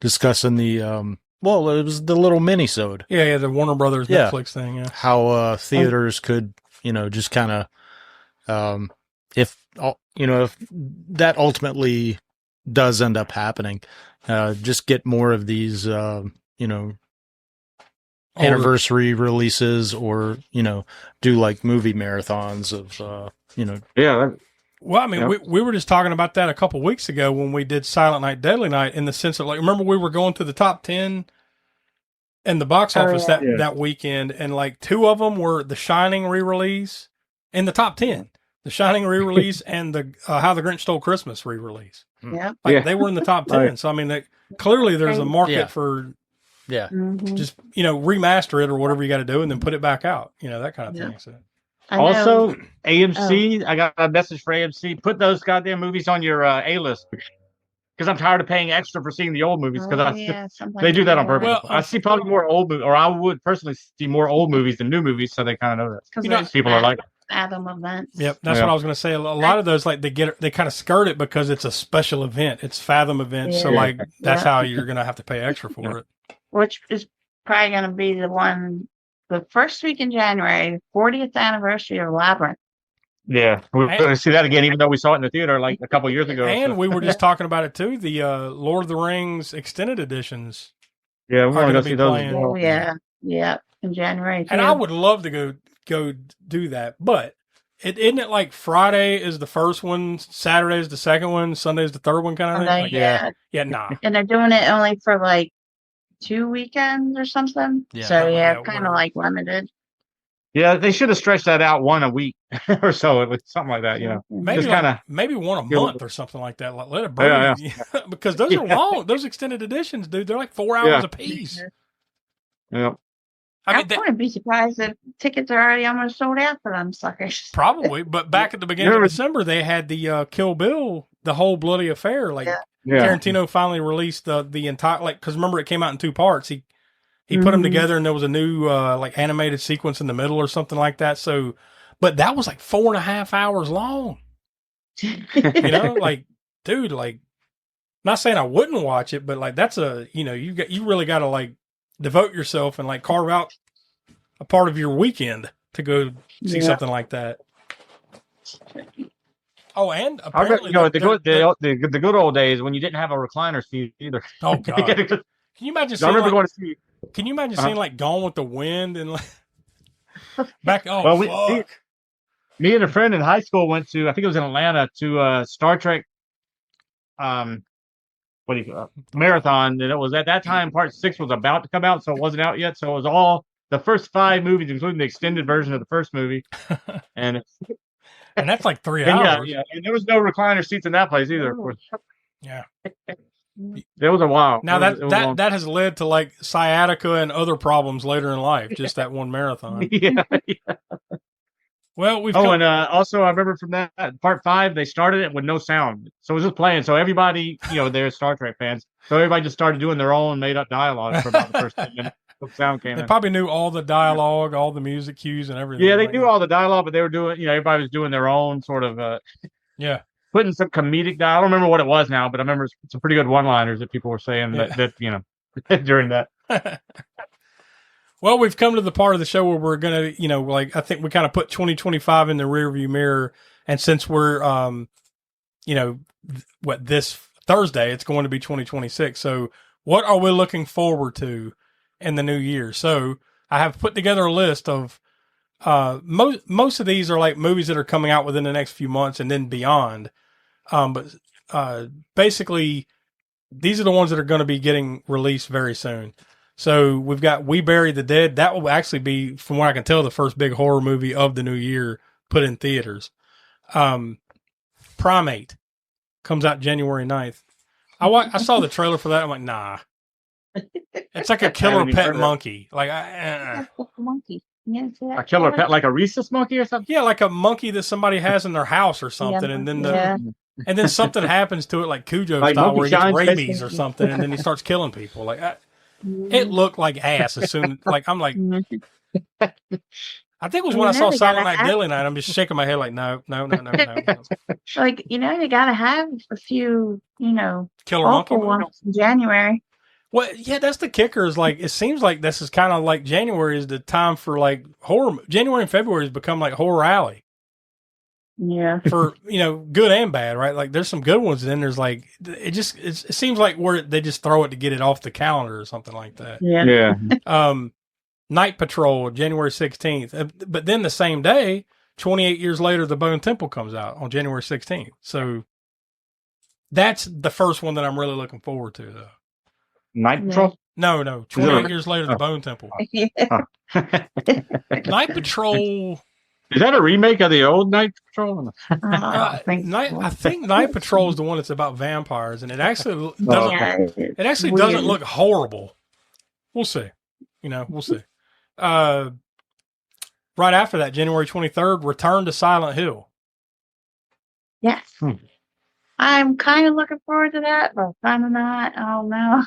discussing the well, it was the little mini-sode. Yeah, the Warner Brothers Yeah. Netflix thing. Yeah. How theaters could, you know, just kind of if that ultimately does end up happening, just get more of these you know, anniversary releases, or you know, do like movie marathons of you know. yeah. Well, I mean, we were just talking about that a couple weeks ago when we did Silent Night, Deadly Night, in the sense of, like, remember we were going through the top 10 in the box office that weekend, and like 2 of them were The Shining re-release in the top 10. The Shining re-release and the How the Grinch Stole Christmas re-release. Yep. Like they were in the top 10. So I mean, clearly there's a market for Mhm. just, you know, remaster it or whatever you got to do and then put it back out, you know, that kind of thing. So I know. Also, AMC, I got a message for AMC. Put those goddamn movies on your A list, because I'm tired of paying extra for seeing the old movies. Because they do that on purpose. Well, I see probably more old movies, or I would personally see more old movies than new movies, so they kind of know that. Because You know, People are like, Fathom events. yep, that's what I was going to say. A lot of those, like, they kind of skirt it because it's a special event. It's Fathom events, so Yeah. like that's how you're going to have to pay extra for it. Which is probably going to be the first week in January, 40th anniversary of Labyrinth. yeah, we're going to see that again, even though we saw it in the theater like a couple years ago. And we were just talking about it too. The Lord of the Rings extended editions. yeah, we want to gonna go be see those. playing. As well. Oh, yeah, in January. And too. I would love to go do that, but isn't it like Friday is the first one, Saturday is the second one, Sunday is the third one, kind of thing? Like, yeah, nah. And they're doing it only for like 2 weekends or something. Yeah. So Yeah, kind whatever. of like limited. Yeah, they should have stretched that out one a week or so, with something like that. You know, Maybe just like, kinda- maybe one a Yeah. month or something like that. Like, let it breathe. Because those are long. Those extended editions, dude. They're like 4 hours Yeah. a piece. yeah. I I mean, wouldn't be surprised if tickets are already almost sold out for them suckers. probably. But back at the beginning of December, they had the Kill Bill, the whole bloody affair. Like Yeah. Tarantino finally released the entire, like, because remember it came out in 2 parts. He put them together, and there was a new like animated sequence in the middle or something like that. So, but that was like 4.5 hours long. You know, like, dude, like, not saying I wouldn't watch it, but like that's you really got to like devote yourself and like carve out a part of your weekend to go see something like that. Oh, and I bet, apparently, the good old days when you didn't have a recliner seat either. oh god, can you imagine? I Seeing, remember like, going to see. can you imagine seeing like Gone with the Wind and like back? Oh, Well, fuck. Me and a friend in high school went to, I think it was in Atlanta, to Star Trek marathon, and it was at that time part 6 was about to come out, so it wasn't out yet. So it was all the first 5 movies, including the extended version of the first movie, and And that's like 3 and hours. yeah, and there was no recliner seats in that place either. Of course, Yeah. it was a while. Now It was long. that has led to like sciatica and other problems later in life. Just that one marathon. yeah. Well, we've Oh, come- and also I remember from that part 5, they started it with no sound, so it was just playing. So everybody, they're Star Trek fans, so everybody just started doing their own made up dialogue for about the first 10 minutes. The sound came they in. probably knew all the dialogue, all the music cues, and everything. Yeah, they like knew that. all the dialogue, but they were doing, everybody was doing their own sort of Yeah. putting some comedic. I don't remember what it was now, but I remember some pretty good one-liners that people were saying that during that. Well, we've come to the part of the show where we're going to, like, I think we kind of put 2025 in the rearview mirror. And since we're, this Thursday, it's going to be 2026. So what are we looking forward to in the new year? So I have put together a list of, most of these are like movies that are coming out within the next few months and then beyond. But basically, these are the ones that are going to be getting released very soon. So we've got We Bury the Dead. That will actually be, from what I can tell, the first big horror movie of the new year put in theaters. Primate comes out January 9th. I saw the trailer for that. I'm like, nah. It's like a killer pet monkey. Like, monkey. Yes, A killer pet, like a rhesus monkey or something? yeah, like a monkey that somebody has in their house or something. Yeah. And then Yeah. and then something happens to it, like Cujo Like style, where he gets Monkey Shine, rabies basically. or something. And then he starts killing people. Like, it looked like ass as soon, like, I'm like, I think it was when I saw they Silent gotta Night Deadly Night. I'm just shaking my head like, no. Like, you gotta have a few, Killer monkey awful movie? ones in January. Well, yeah, that's the kicker. Is like, it seems like this is kind of like January is the time for like horror. January and February has become like horror alley Yeah. for, good and bad, right? Like there's some good ones. And then there's like, it seems like where they just throw it to get it off the calendar or something like that. Yeah. Yeah. Night Patrol, January 16th. But then the same day, 28 years later, The Bone Temple comes out on January 16th. So that's the first one that I'm really looking forward to, though. Night Patrol? No. 28 years later, The Bone Temple. Yeah. Night Patrol. Is that a remake of the old Night Patrol? I think I think Night Patrol is the one that's about vampires, and it actually doesn't. It actually doesn't look horrible. We'll see. We'll see. Right after that, January 23rd, Return to Silent Hill. Yes. I'm kind of looking forward to that, but kind of not. I don't know.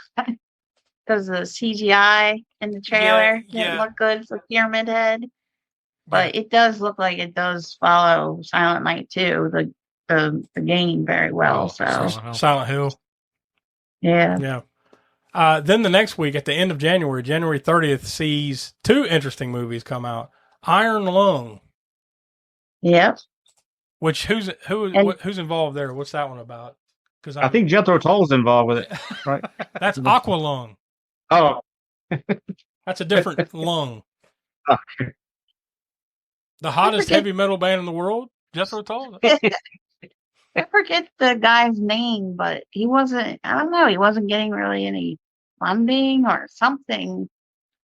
Because the CGI in the trailer didn't look good for Pyramid Head. But it does look like it does follow Silent Night 2, the game, very well. So Silent Hill. Yeah. Then the next week, at the end of January, January 30th, sees two interesting movies come out. Iron Lung. Yep. Which who's involved there? What's that one about? Because I think Jethro Tull's involved with it, right? That's Aqua Lung. Oh, That's a different lung. Oh. The hottest heavy metal band in the world, Jethro Tull. I forget the guy's name, but he wasn't getting really any funding or something.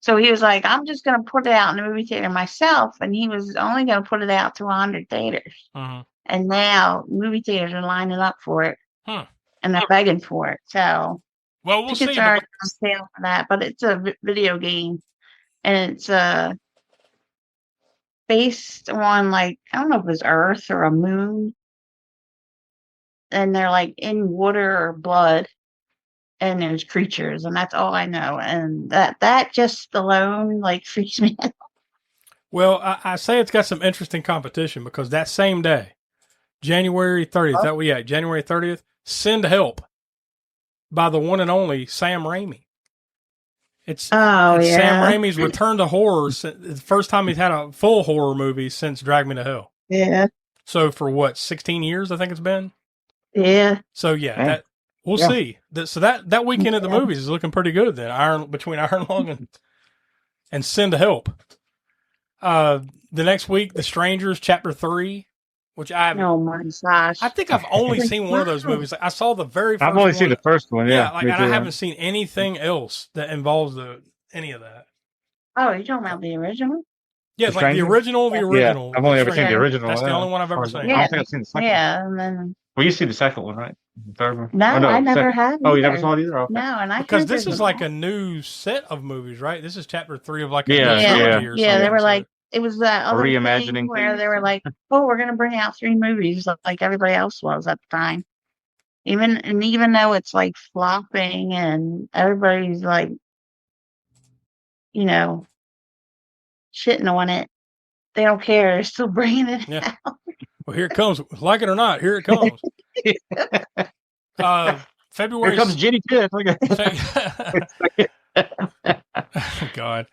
So he was like, I'm just going to put it out in the movie theater myself. And he was only going to put it out to 100 theaters. Uh-huh. And now movie theaters are lining up for it. Huh. And they're begging for it. So Well, we'll tickets see. are on sale for that. But it's a video game. And it's based on, like, I don't know if it's Earth or a moon. And they're like in water or blood. And there's creatures, and that's all I know. And that just alone, like, freaks me out. Well, I say it's got some interesting competition because that same day, January 30th, January 30th, Send Help by the one and only Sam Raimi. It's Sam Raimi's return to horror. The first time he's had a full horror movie since Drag Me to Hell. Yeah. So for what, 16 years, I think it's been? Yeah. So we'll see. So that weekend at the movies is looking pretty good then. Between Iron Lung and Send Help. The next week, The Strangers, Chapter 3, which I haven't. Oh my gosh! I think I've only seen one of those movies. I saw the very first. I've only seen the first one. Yeah, and I haven't seen anything else that involves any of that. Oh, you're talking about the original? Yeah, like the original. Yeah, I've only ever seen the original. That's the only one I've ever seen. I don't think I've seen the second one. Yeah, and then. Well, you see the second one, right? The third one? No, I never have. Oh, you never saw it either? Okay. No, and I because this is like a new set of movies, right? This is Chapter 3 of like a trilogy or they were like. It was that other reimagining thing where they were like, "Oh, we're going to bring out 3 movies," like everybody else was at the time. Even though it's like flopping and everybody's like, shitting on it, they don't care. They're still bringing it out. Well, here it comes. Like it or not, here it comes. February. Here comes Jenny Pitt. Oh, God.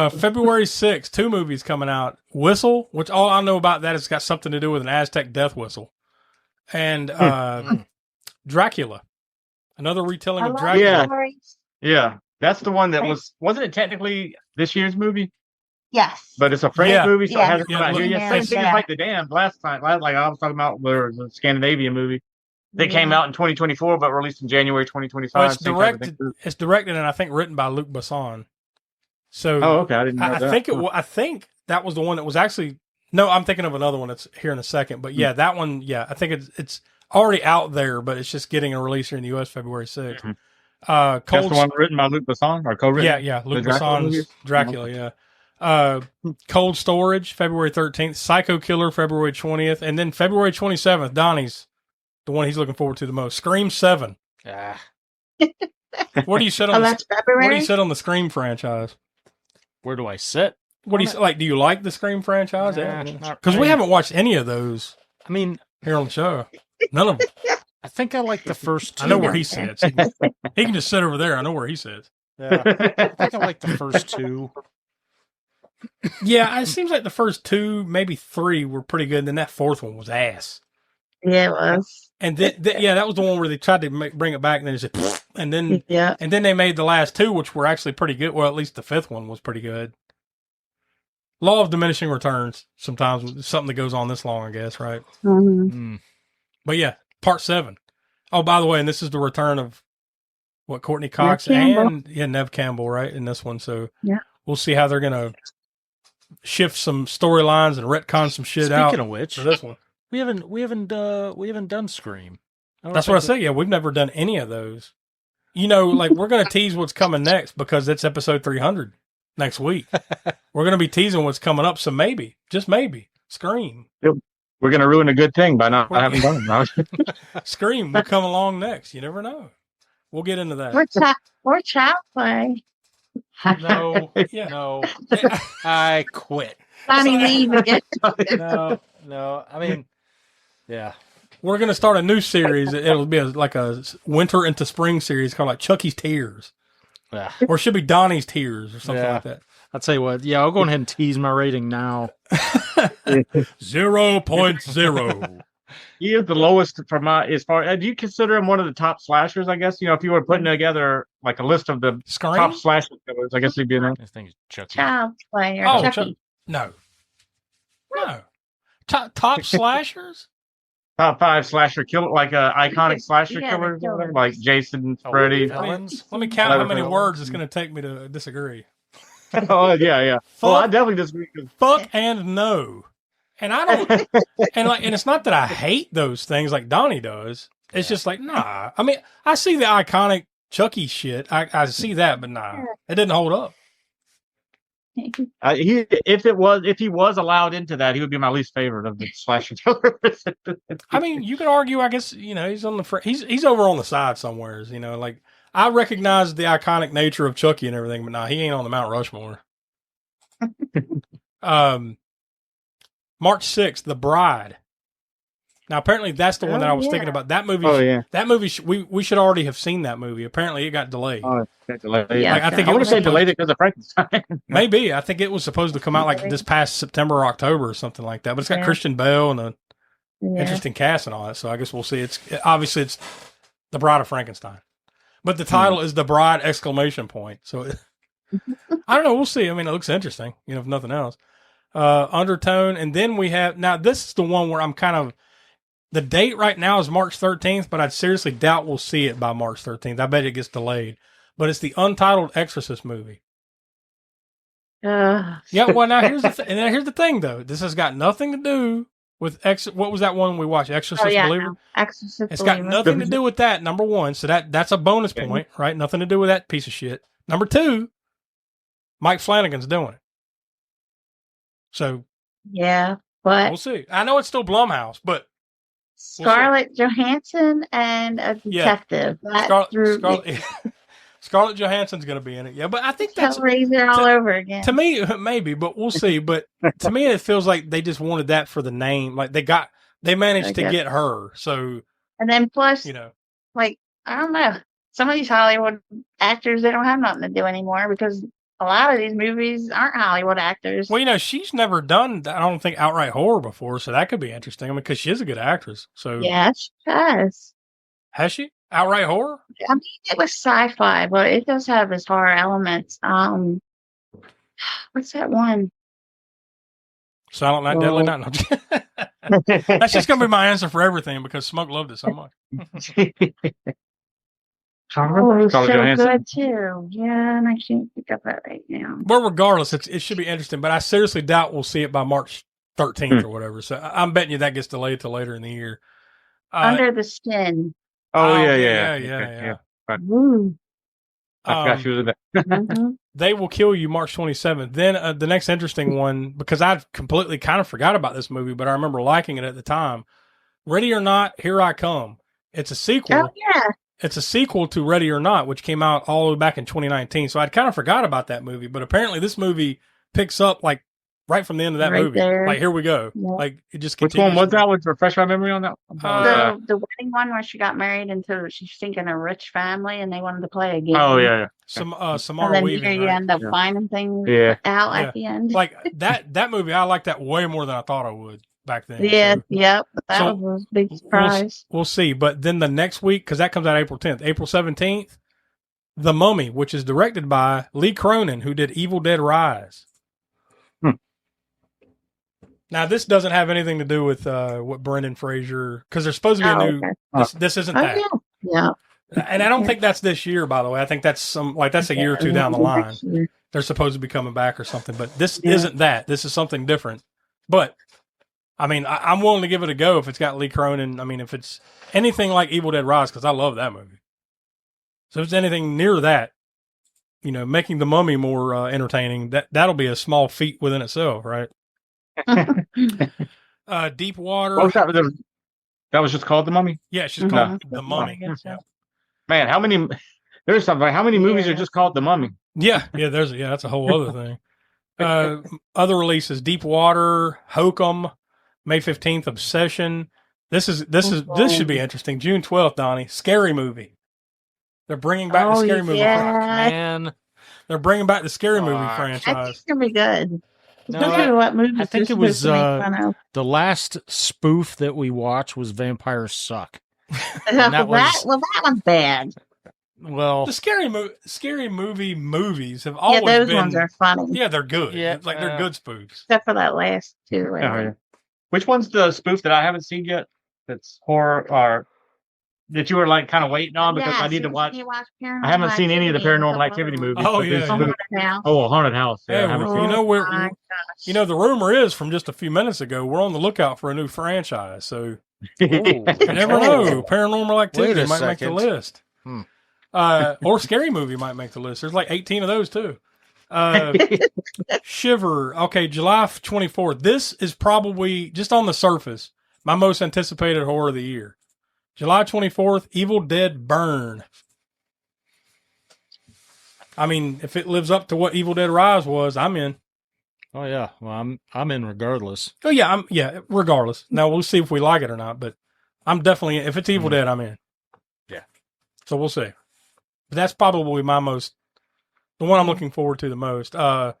February 6th, 2 movies coming out. Whistle, which all I know about that has got something to do with an Aztec death whistle. And Dracula. Another retelling I of love Dracula. stories. Yeah, that's the one that wasn't it technically this year's movie? Yes. But it's a French Yeah. movie, so it Yeah. hasn't come Yeah, out look- here yet. Yeah, Same thing yeah. as like The Damned last time. Like I was talking about, where the Scandinavian movie. They came Yeah. out in 2024, but released in January 2025. Well, it's same type of directed. thing. It's directed and I think written by Luc Besson. So Oh, okay. I didn't know I that. think I think that was the one that was actually. No, I'm thinking of another one that's here in a second. But yeah, that one. Yeah, I think it's already out there, but it's just getting a release here in the U.S. February 6th. Mhm. That's Cold. the one written by Luc Besson or co-written. Yeah, Luc the Dracula Besson's movies? Dracula. Yeah. Cold Storage February 13th. Psycho Killer February 20th, and then February 27th. Donnie's the one he's looking forward to the most. Scream 7. Ah, What do you sit Oh, on? that's What do February? you sit on the Scream franchise? where do I sit? What do you like? Do you like the Scream franchise? Nah, not Because we really. haven't watched any of those I mean, here on the show. None of them. I think I like the first two. I know where he sits. He can just sit over there. I know where he sits. Yeah, I think I like the first two. Yeah, it seems like the first 2, maybe 3 were pretty good. And then that 4th one was ass. Yeah, it was. And then, yeah, that was the one where they tried to bring it back, and then they said, and Yeah. then they made the last 2, which were actually pretty good. Well, at least the 5th one was pretty good. Law of diminishing returns. Sometimes with something that goes on this long, I guess, right? Mhm. Mm. But yeah, part 7. Oh, by the way, and this is the return of what Courtney Cox Campbell. and Nev Campbell, right, in this one. So Yeah. we'll see how they're gonna shift some storylines and retcon some shit out Speaking of which, for this one. we haven't done Scream. don't That's what I think say. Yeah, we've never done any of those. You know, like we're gonna tease what's coming next because it's episode 300 next week. We're gonna be teasing what's coming up. So maybe, just maybe, Scream. We're gonna ruin a good thing by not Well, having done it. Scream will come along next. You never know. We'll get into that. Or child play. No, yeah, No, I quit. Donnie leave again. No. I mean, yeah. We're gonna start a new series. It'll be like a winter into spring series called like Chucky's Tears, Yeah. or it should be Donnie's Tears or something Yeah. like that. I'll tell you what. Yeah, I'll go ahead and tease my rating now. 0.0. He is the lowest for my as far. Do you consider him one of the top slashers? I guess if you were putting together like a list of the Scream? top slasher killers, I guess he'd be in there. I think it's Chucky. Child play or Oh, Chucky. No. Top slashers? Top 5 slasher killer, like iconic slasher Yeah, killers, the or whatever, killers. like Jason, Oh, Freddy. villains? Let me count how many Villains. words it's going to take me to disagree. Oh yeah. Well, I Fuck, definitely disagree. 'Cause fuck and no. And I don't, and it's not that I hate those things like Donnie does. It's just like, nah. I mean, I see the iconic Chucky shit. I see that, but nah, it didn't hold up. if he was allowed into that, he would be my least favorite of the slasher killers. I mean, you could argue. I guess he's on the he's over on the side somewheres. Like I recognize the iconic nature of Chucky and everything, but nah, he ain't on the Mount Rushmore. March 6th, The Bride. Now, apparently, that's the one that I was thinking about. That movie. Oh yeah. That movie. We should already have seen that movie. Apparently, it got delayed. Oh, it's delayed. Yeah. Like, I think I it want was to say supposed- delayed it because of Frankenstein. Maybe. I think it was supposed to come out like this past September or October or something like that. But it's got Yeah. Christian Bale and an Yeah. interesting cast and all that. So I guess we'll see. Obviously it's The Bride of Frankenstein, but the title is The Bride ! So I don't know. We'll see. I mean, it looks interesting. If nothing else. Undertone, and then we have now. This is the one where I'm kind of. The date right now is March 13th, but I'd seriously doubt we'll see it by March 13th. I bet it gets delayed. But it's the Untitled Exorcist movie. Yeah, well, now here's the thing, though. This has got nothing to do with what was that one we watched? Exorcist Believer? No. Exorcist It's got Believer. nothing to do with that, number one. So that's a bonus point, right? Nothing to do with that piece of shit. Number two, Mike Flanagan's doing it. So Yeah, but we'll see. I know it's still Blumhouse, but Scarlett Johansson and a detective. Scarlett Johansson's going to be in it. Yeah, but I think that's Hellraiser all over again. to me, maybe, but we'll see. But to me, it feels like they just wanted that for the name. Like they managed to get her. So, And then plus, you know, like, I don't know. Some of these Hollywood actors, they don't have nothing to do anymore because A lot of these movies aren't Hollywood actors. Well, you know, she's never done, I don't think, outright horror before, so that could be interesting. I mean, because she is a good actress. So, Yeah, she does. has she? Outright horror? I mean, it was sci-fi, but it does have its horror elements. What's that one? Silent Night, Deadly Night? No. That's just going to be my answer for everything because Smoke loved it so much. Oh, so Johansson. good too. Yeah, and I can't think of it right now. But regardless, it should be interesting. But I seriously doubt we'll see it by March 13th or whatever. So I'm betting you that gets delayed till later in the year. Under the Skin. Oh, yeah. yeah. Ooh. I forgot she was in that. Mhm. They Will Kill You, March 27th. Then the next interesting one, because I completely kind of forgot about this movie, but I remember liking it at the time. Ready or Not, Here I Come. It's a sequel. Oh yeah. It's a sequel to Ready or Not, which came out all the way back in 2019. So I'd kind of forgot about that movie, but apparently this movie picks up like right from the end of that Right movie. there. Like, here we go. Yeah. Like, it just Which continues. one was that? Would refresh my memory on that? The wedding one where she got married into she's thinking a rich family and they wanted to play a game. Oh, yeah. And Samara then Weaving. here you right? end up Yeah. finding things Yeah. out Yeah. at the end. Like that movie, I liked that way more than I thought I would back then. Yeah, So yep. That so was a big surprise. we'll see. But then the next week, because that comes out April 10th, April 17th, The Mummy, which is directed by Lee Cronin, who did Evil Dead Rise. Now, this doesn't have anything to do with what Brendan Fraser, because there's supposed to be a new. Okay. This isn't Oh, that, yeah. and I don't think that's this year. By the way, I think that's that's a year or two down the line. They're supposed to be coming back or something, but this isn't that. This is something different. But I mean, I'm willing to give it a go if it's got Lee Cronin. I mean, if it's anything like Evil Dead Rise, because I love that movie. So if it's anything near that, you know, making The Mummy more entertaining, that'll be a small feat within itself, right? Deep Water. What was that? That was just called The Mummy? Yeah, she's called The Mummy. Yeah. Man, how many? There's something. How many movies are just called The Mummy? Yeah, that's a whole other thing. Other releases: Deep Water, Hokum, May 15th, Obsession. This should be interesting. June 12th, Donnie, Scary Movie. They're bringing back the Scary Movie. Man, They're bringing back the Scary Movie I think franchise. it's gonna be good. No, No, what movies I think they're it was, supposed to make fun of. the last spoof that we watched was Vampires Suck. that, that was- that one's bad. Well, The Scary Movie movies have Yeah, always those been. ones are funny. Yeah, they're good. Yeah, Like they're good spoofs. Except for that last two. Oh, yeah. Which one's the spoof that I haven't seen yet? That's horror or that you were like kind of waiting on because I need to watch. I haven't seen any of the Paranormal Activity movies. Oh, but this yeah. spoof- Oh, Haunted House. Yeah, I Hey, haven't well, seen you it. know where My gosh. you know the rumor is from just a few minutes ago. We're on the lookout for a new franchise, so ooh, you never know. Paranormal Activity Wait a might make the second. list. Hmm. Or Scary Movie might make the list. There's like 18 of those too. Shiver. Okay, July 24th. This is probably just on the surface my most anticipated horror of the year. July 24th, Evil Dead Burn. I mean, if it lives up to what Evil Dead Rise was, I'm in. oh yeah. Well, I'm in regardless. Oh yeah, regardless. Now we'll see if we like it or not, but I'm definitely if it's Evil Dead, I'm in. Yeah. So we'll see. But that's probably the one I'm looking forward to the most. Tiana,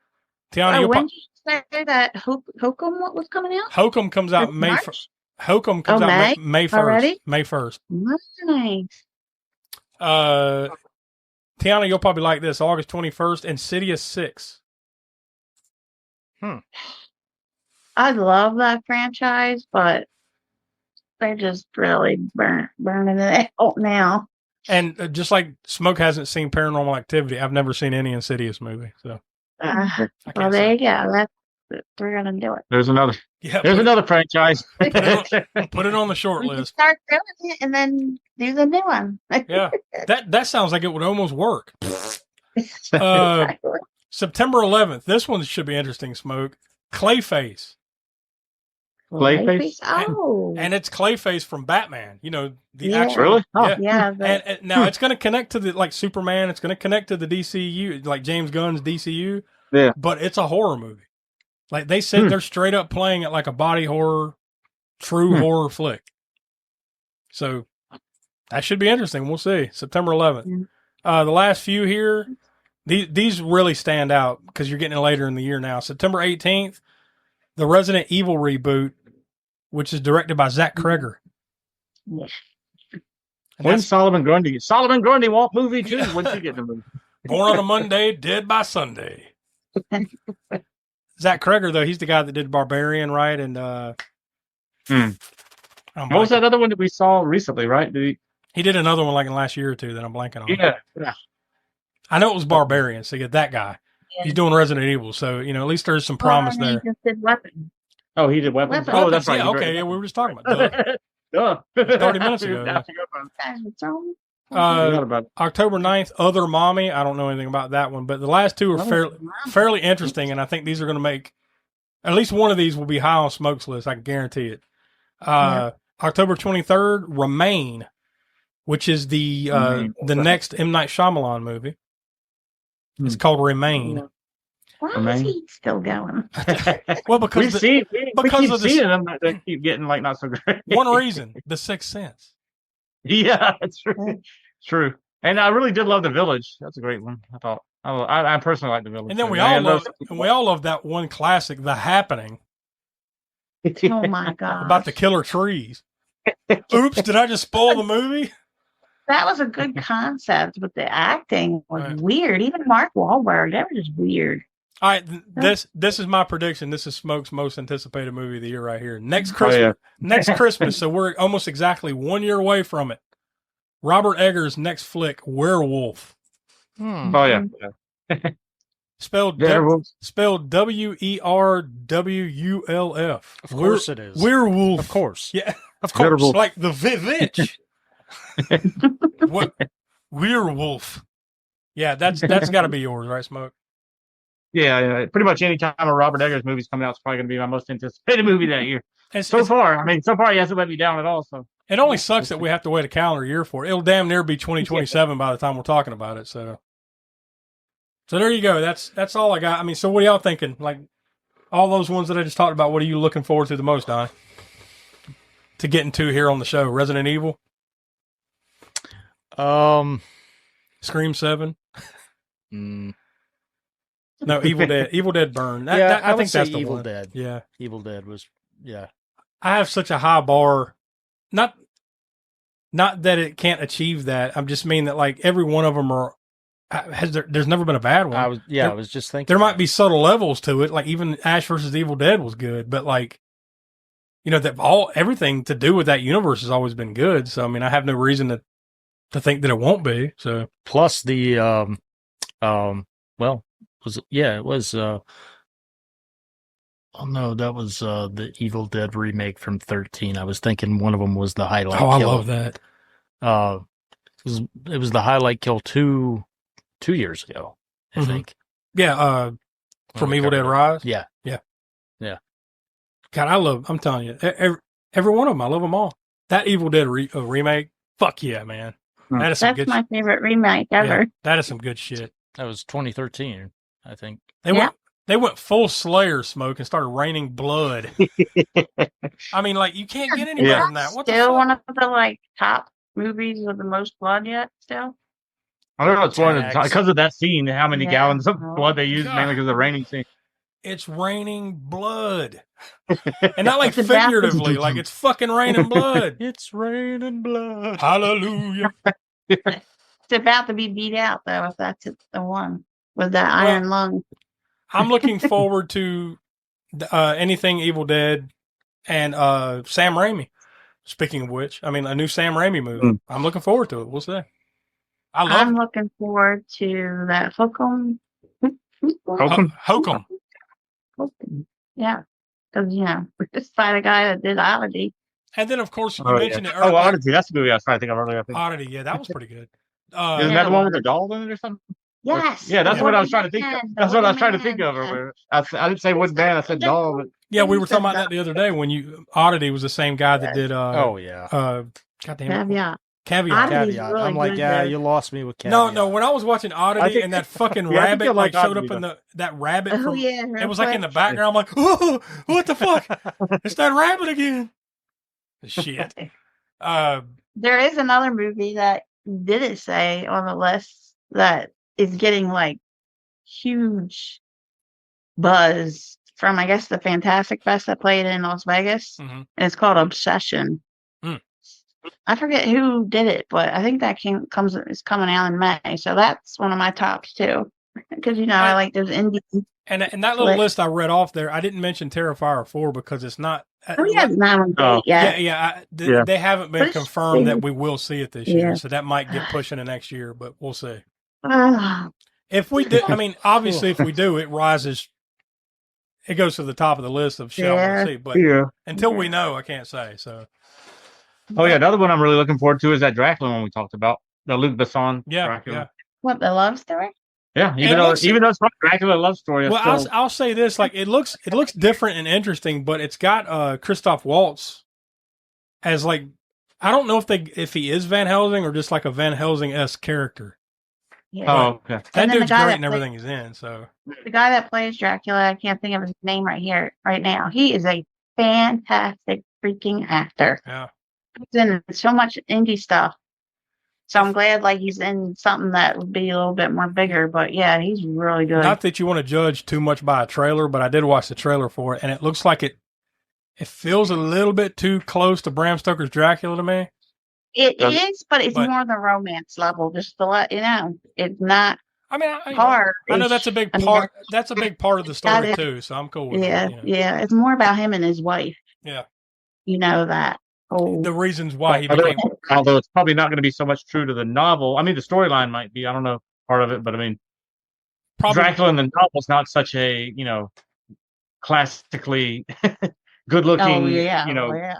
When did you say that Hokum what was coming out? Hokum comes out This May. March? Hokum comes Oh, out May 1st. Already? May 1st. Nice. Tiana, you'll probably like this. August 21st, Insidious 6. I love that franchise, but they're just really burning it out now. And just like Smoke hasn't seen Paranormal Activity, I've never seen any Insidious movie. So Well, can't there say. you go. We're gonna do it. There's another. yeah, There's another franchise. put it on the short We can list. start doing it and then do the new one. Yeah, that sounds like it would almost work. Exactly. September 11th. This one should be interesting, Smoke. Clayface. Clayface? Oh, And it's Clayface from Batman. You know, the Yeah. actual. Really? Oh. Yeah. yeah. But And now it's going to connect to the like Superman. It's going to connect to the DCU, like James Gunn's DCU. Yeah. But it's a horror movie. Like they said, they're straight up playing it like a body horror, true horror flick. So that should be interesting. We'll see. September 11th. The last few here. These really stand out because you're getting it later in the year now. September 18th, the Resident Evil reboot, which is directed by Zach Kreger. And When's Solomon Grundy? Solomon Grundy want movie too. When's he get the movie? Born on a Monday, dead by Sunday. Zach Kreger, though, he's the guy that did Barbarian, right? And What was that other one that we saw recently, right? he did another one like in the last year or two that I'm blanking on. Yeah. I know it was Barbarian, so you get that guy. Yeah. He's doing Resident Evil, so at least there's some promise there. He just did Weapons. Oh, he did Weapons. Oh, that's right. Yeah, okay, yeah, we were just talking about that. 30 minutes ago. October 9th, Other Mommy. I don't know anything about that one, but the last two are fairly interesting, and I think these are going to make at least one of these will be high on Smoke's list. I can guarantee it. October 23rd, Remain, which is the next M. Night Shyamalan movie. It's called Remain. Why is he still going? Well, because we keep seeing them. They keep getting like not so great. One reason, The Sixth Sense. Yeah, it's true. It's true. And I really did love The Village. That's a great one. I thought. I personally like The Village. And then we all love that one classic, The Happening. Oh my god! About the killer trees. Oops! Did I just spoil the movie? That was a good concept, but the acting was weird. Even Mark Wahlberg, that was just weird. All right, this is my prediction. This is Smoke's most anticipated movie of the year right here. Next Christmas, next Christmas. So we're almost exactly 1 year away from it. Robert Eggers' next flick, Werewolf. Oh yeah. Spelled WERWULF. Of course it is. Werewolf. Of course. Yeah. Of course. Werewolf. Like the Vitch. What? Werewolf. Yeah, that's got to be yours, right, Smoke? Yeah. Pretty much any time a Robert Eggers movie's coming out, it's probably going to be my most anticipated movie that year. So far he hasn't let me down at all. So it only sucks that we have to wait a calendar year for it. It'll damn near be 2027 by the time we're talking about it. So there you go. That's all I got. I mean, so what are y'all thinking? Like all those ones that I just talked about, what are you looking forward to the most, Don? To getting to here on the show, Resident Evil, Scream 7. No, Evil Dead. Evil Dead Burn. I think that's the Evil one. Dead. Yeah, Evil Dead was I have such a high bar. Not that it can't achieve that. I'm just mean that like every one of them are. There's never been a bad one. I was just thinking there might be subtle levels to it. Like even Ash versus Evil Dead was good, but like that everything to do with that universe has always been good. So I mean, I have no reason to think that it won't be. So plus the it was oh no, that was the Evil Dead remake from 13. I was thinking one of them was the Highlight Kill. I love that. It was the Highlight Kill 2 years ago, I think. Yeah, from Evil Dead Rise. Yeah. God, I'm telling you, every one of them, I love them all. That Evil Dead remake, fuck yeah, man. That's my favorite remake ever. Yeah, that is some good shit. That was 2013, I think. They went full Slayer Smoke and started raining blood. I mean, like you can't get any better than that. What still one of the top movies with the most blood yet? Still. I don't know. It's one because of that scene. How many gallons of blood they used, mainly because of the raining scene. It's raining blood, and not like figuratively, like it's fucking raining blood. It's raining blood. Hallelujah. It's about to be beat out though, if that's the one with that iron lung. I'm looking forward to anything Evil Dead and Sam Raimi. Speaking of which, I mean a new Sam Raimi movie. I'm looking forward to it. We'll see. I'm looking forward to that Hokum. Hokum. Yeah, because it's by the guy that did Oddity. And then, of course, you mentioned it earlier. Oh, Oddity. That's the movie I was trying to think of earlier. Oddity. Yeah, that was pretty good. Isn't that the one with the doll in it or something? Yes. Yeah, that's what I was trying to think of. That's what I was trying to think of. I didn't say what band. I said doll. But... Yeah, we were talking about that the other day when Oddity was the same guy that did. Caveat. Caveat. Really I'm like, you lost me with Caveat. No. When I was watching Oddity and that fucking rabbit showed up in that rabbit. It was like in the background. I'm like, oh, what the fuck? It's that rabbit again. Shit. There is another movie that didn't say on the list that is getting huge buzz from, I guess, the Fantastic Fest that played in Las Vegas. Mm-hmm. And it's called Obsession. Mm. I forget who did it, but I think that is coming out in May. So that's one of my tops too. Because I like those indie. And that little list I read off there, I didn't mention Terrifier 4 because it's not. Oh yeah, that one's great. Yeah. They haven't been But it's confirmed that big. we will see it this Yeah. year, so that might get pushed into next year, but we'll see. Ah, If we do, I mean, obviously, if we do, it rises. It goes to the top of the list of shall Yeah. we see, but Yeah. until we know, I can't say. So Oh yeah, another one I'm really looking forward to is that Dracula one we talked about, the Luc Besson yeah, Dracula. what, the love story? Yeah, It even looks- though it's not Dracula love story, it's well, still, I'll say this: like it looks different and interesting, but it's got Christoph Waltz as like I don't know if he is Van Helsing or just like a Van Helsing-esque character. Yeah. oh okay. That then the dude's guy great that in everything he's in. So The guy that plays Dracula, I can't think of his name right now. He is a fantastic freaking actor. yeah. He's in so much indie stuff. So I'm glad like he's in something that would be a little bit more bigger. But yeah, he's really good. Not that you want to judge too much by a trailer, but I did watch the trailer for it, and it looks like it feels a little bit too close to Bram Stoker's Dracula to me. It is, but it's but- more the romance level, just to let you know. It's not I mean, hard. I know that's a big I mean, part. That's a big part of the story is- too. So I'm cool with Yeah, it. you know. yeah. It's more about him and his wife. Yeah. You know that. Oh, The reasons why he Although, became. although it's probably not going to be so much true to the novel. I mean, the storyline might be. I don't know part of it, but I mean, Probably, Dracula in the novel is not such a classically good-looking, oh yeah. Oh, yeah.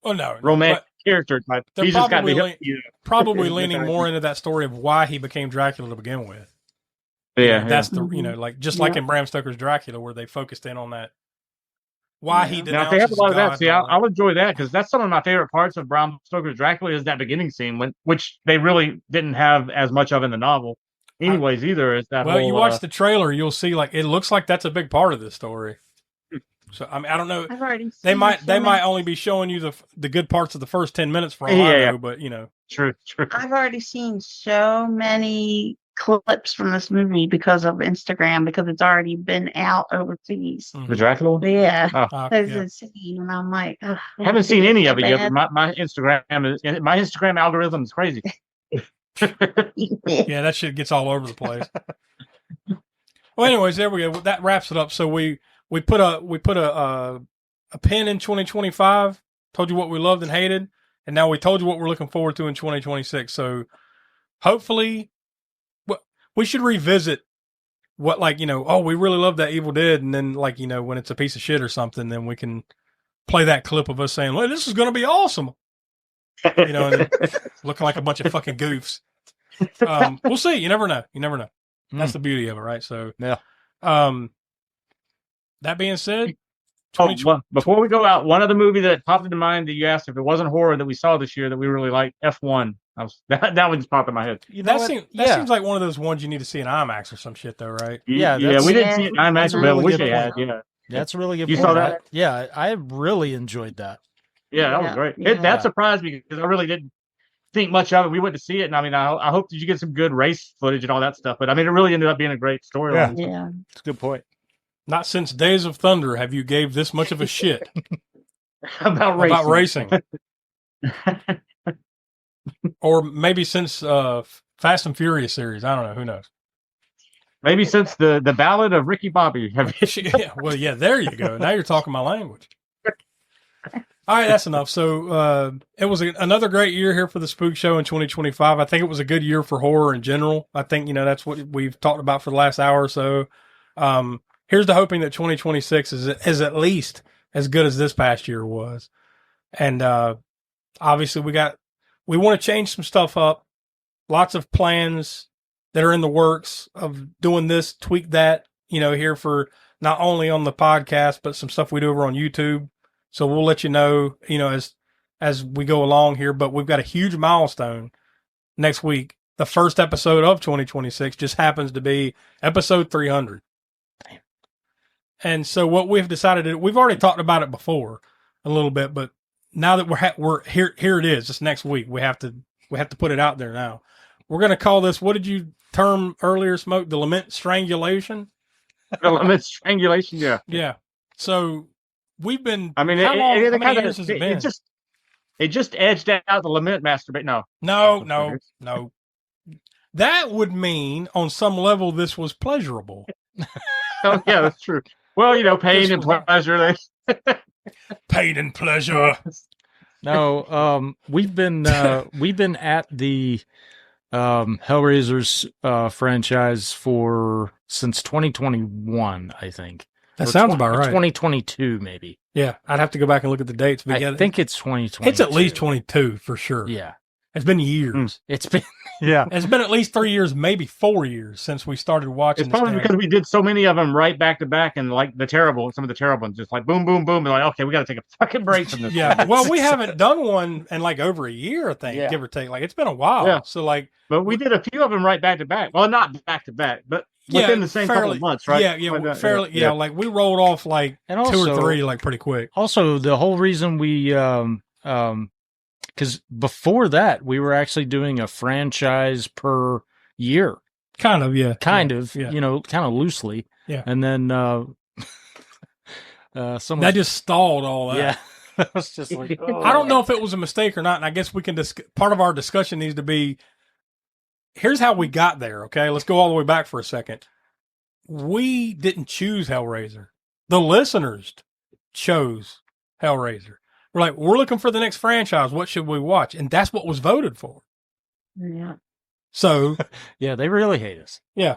oh no, romantic but character type. they're He's just got probably the probably leaning more into that story of why he became Dracula to begin with. Yeah, That's the Mhm. like just like Yeah. in Bram Stoker's Dracula, where they focused in on that. Why he Yeah. Now, if they have a denounces lot of God that, see, and all I'll enjoy that because that's some of my favorite parts of Bram Stoker's Dracula is that beginning scene, which they really didn't have as much of in the novel. Anyways, either is that Well, whole, you watch the trailer, you'll see like it looks like that's a big part of this story. So I mean, I don't know. I've already They seen might so they might many- only be showing you the good parts of the first 10 minutes for all I Yeah, know, but true. I've already seen so many clips from this movie because of Instagram because it's already been out overseas. The Dracula one? But yeah, it's yeah. insane, and I'm like, ugh, I haven't seen any of it yet. bad. But my Instagram algorithm is crazy. Yeah, that shit gets all over the place. Well, anyways, there we go. That wraps it up. So we put a pin in 2025. Told you what we loved and hated, and now we told you what we're looking forward to in 2026. So hopefully, we should revisit what oh, we really love that Evil Dead, and then when it's a piece of shit or something, then we can play that clip of us saying, "Well, this is going to be awesome," and looking like a bunch of fucking goofs. We'll see. You never know. That's the beauty of it, right? So, Yeah. That being said, Well, before we go out, one other movie that popped into mind that you asked if it wasn't horror that we saw this year that we really liked, F1. That one just popped in my head. You know that what? seems like one of those ones you need to see in IMAX or some shit, though, right? Yeah, yeah, that's- we didn't see it in IMAX, that's a but I really wish good they had. point. Yeah, That's a really good. You point. saw that? Yeah, I really enjoyed that. yeah, that was Yeah, great. yeah. That surprised me because I really didn't think much of it. We went to see it, and I mean, I hope that you get some good race footage and all that stuff. But I mean, it really ended up being a great storyline. Yeah. It's a good point. Not since Days of Thunder have you gave this much of a shit About racing. about racing, or maybe since Fast and Furious series. I don't know. Who knows? Maybe since the Ballad of Ricky Bobby. Yeah, well, yeah, there you go. Now you're talking my language. All right, that's enough. So it was another great year here for the Spook Show in 2025. I think it was a good year for horror in general. I think, that's what we've talked about for the last hour or so. Here's the hoping that 2026 is at least as good as this past year was. And obviously we want to change some stuff up. Lots of plans that are in the works of doing this, tweak that, here for not only on the podcast, but some stuff we do over on YouTube. So we'll let you know, as we go along here, but we've got a huge milestone next week. The first episode of 2026 just happens to be episode 300. And so what we've decided to do, we've already talked about it before a little bit, but now that we're here it is. This next week, we have to put it out there now. We're going to call this, what did you term earlier, Smoke? The Lament Strangulation? Element strangulation, yeah. Yeah. So we've been, I mean, how long, it how many kinda- years has it been? it just edged out the lament masturbate. No, No. That would mean on some level this was pleasurable. oh yeah, that's true. Well, pain and pleasure. Pain and pleasure. No, we've been at the Hellraisers franchise since 2021, I think. That Or sounds about right. 2022, maybe. Yeah, I'd have to go back and look at the dates. But I think it's 2022. it's at least 22 for sure. Yeah, It's been years. it's been. Yeah, It's been at least 3 years, maybe 4 years since we started watching. It's probably this because we did so many of them right back to back, and like some of the terrible ones, just like boom, boom, boom, and like, okay, we got to take a fucking break from this. Yeah, well, we haven't done one in like over a year, I think, Yeah. give or take. Like it's been a while. Yeah. So like, But we did a few of them right back to back. Well, not back to back, but within the same couple of months, right? Yeah, fairly. Yeah, like we rolled off like And 2 or also- 3 like pretty quick. Also, the whole reason we because before that we were actually doing a franchise per year, Kind of, yeah. kind Yeah, of, yeah. kind of loosely. Yeah. And then someone That just stalled all that. yeah, that was just like I don't know if it was a mistake or not, and I guess we can part of our discussion needs to be, here's how we got there, okay? Let's go all the way back for a second. We didn't choose Hellraiser. The listeners chose Hellraiser. We're like, we're looking for the next franchise. What should we watch? And that's what was voted for. Yeah. So, Yeah, they really hate us. yeah.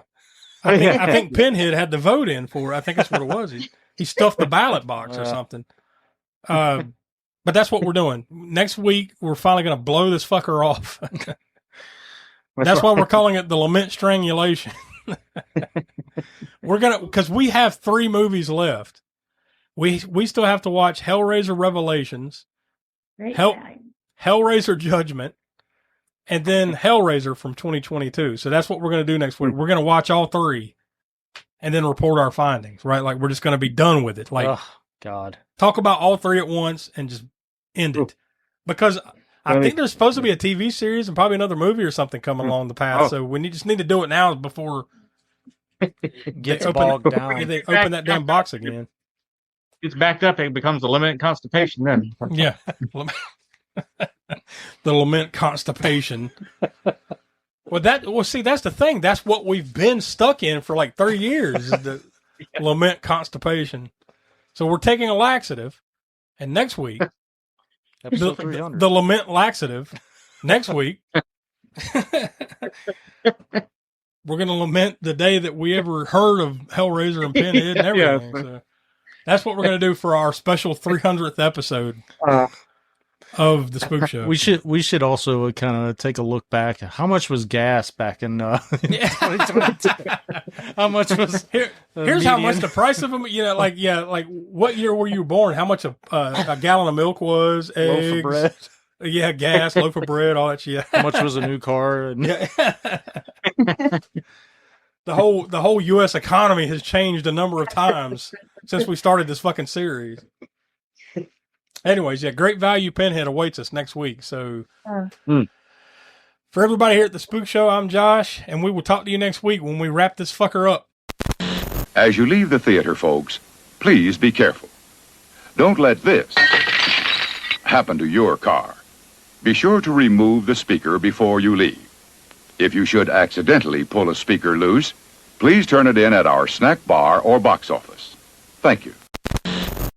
I think Pinhead had the vote in for it. I think that's what it was. He stuffed the ballot box or something. But that's what we're doing. Next week, we're finally going to blow this fucker off. That's why we're calling it the Lament Strangulation. Because we have 3 movies left. We still have to watch Hellraiser Revelations, Great Hell- guy. Hellraiser Judgment, and then Hellraiser from 2022. So that's what we're going to do next week. We're going to watch all 3 and then report our findings, right? Like we're just going to be done with it. Like Oh God. talk about all 3 at once and just end it. Because I think there's supposed to be a TV series and probably another movie or something coming along the path. Oh. So we just need to do it now before Gets open- bogged down. they open that damn box again. It's backed up. It becomes a limited constipation then. Yeah. The Lament Constipation. See, that's the thing. That's what we've been stuck in for like 3 years, is the Lament Constipation. So we're taking a laxative, and next week, Episode 300. the Lament Laxative, next week, we're going to lament the day that we ever heard of Hellraiser and Pinhead and everything. Yeah. So that's what we're going to do for our special 300th episode of the Spook Show. We should also kind of take a look back. How much was gas back in 2022? How much was Here's how much median? the price of them, like what year were you born? How much a gallon of milk was, eggs, loaf of bread? yeah, gas, loaf of bread, all that shit. How much was a new car? And The whole U.S. economy has changed a number of times since we started this fucking series. Anyways, yeah, Great Value Pinhead awaits us next week. So for everybody here at the Spook Show, I'm Josh, and we will talk to you next week when we wrap this fucker up. As you leave the theater, folks, please be careful. Don't let this happen to your car. Be sure to remove the speaker before you leave. If you should accidentally pull a speaker loose, please turn it in at our snack bar or box office. Thank you.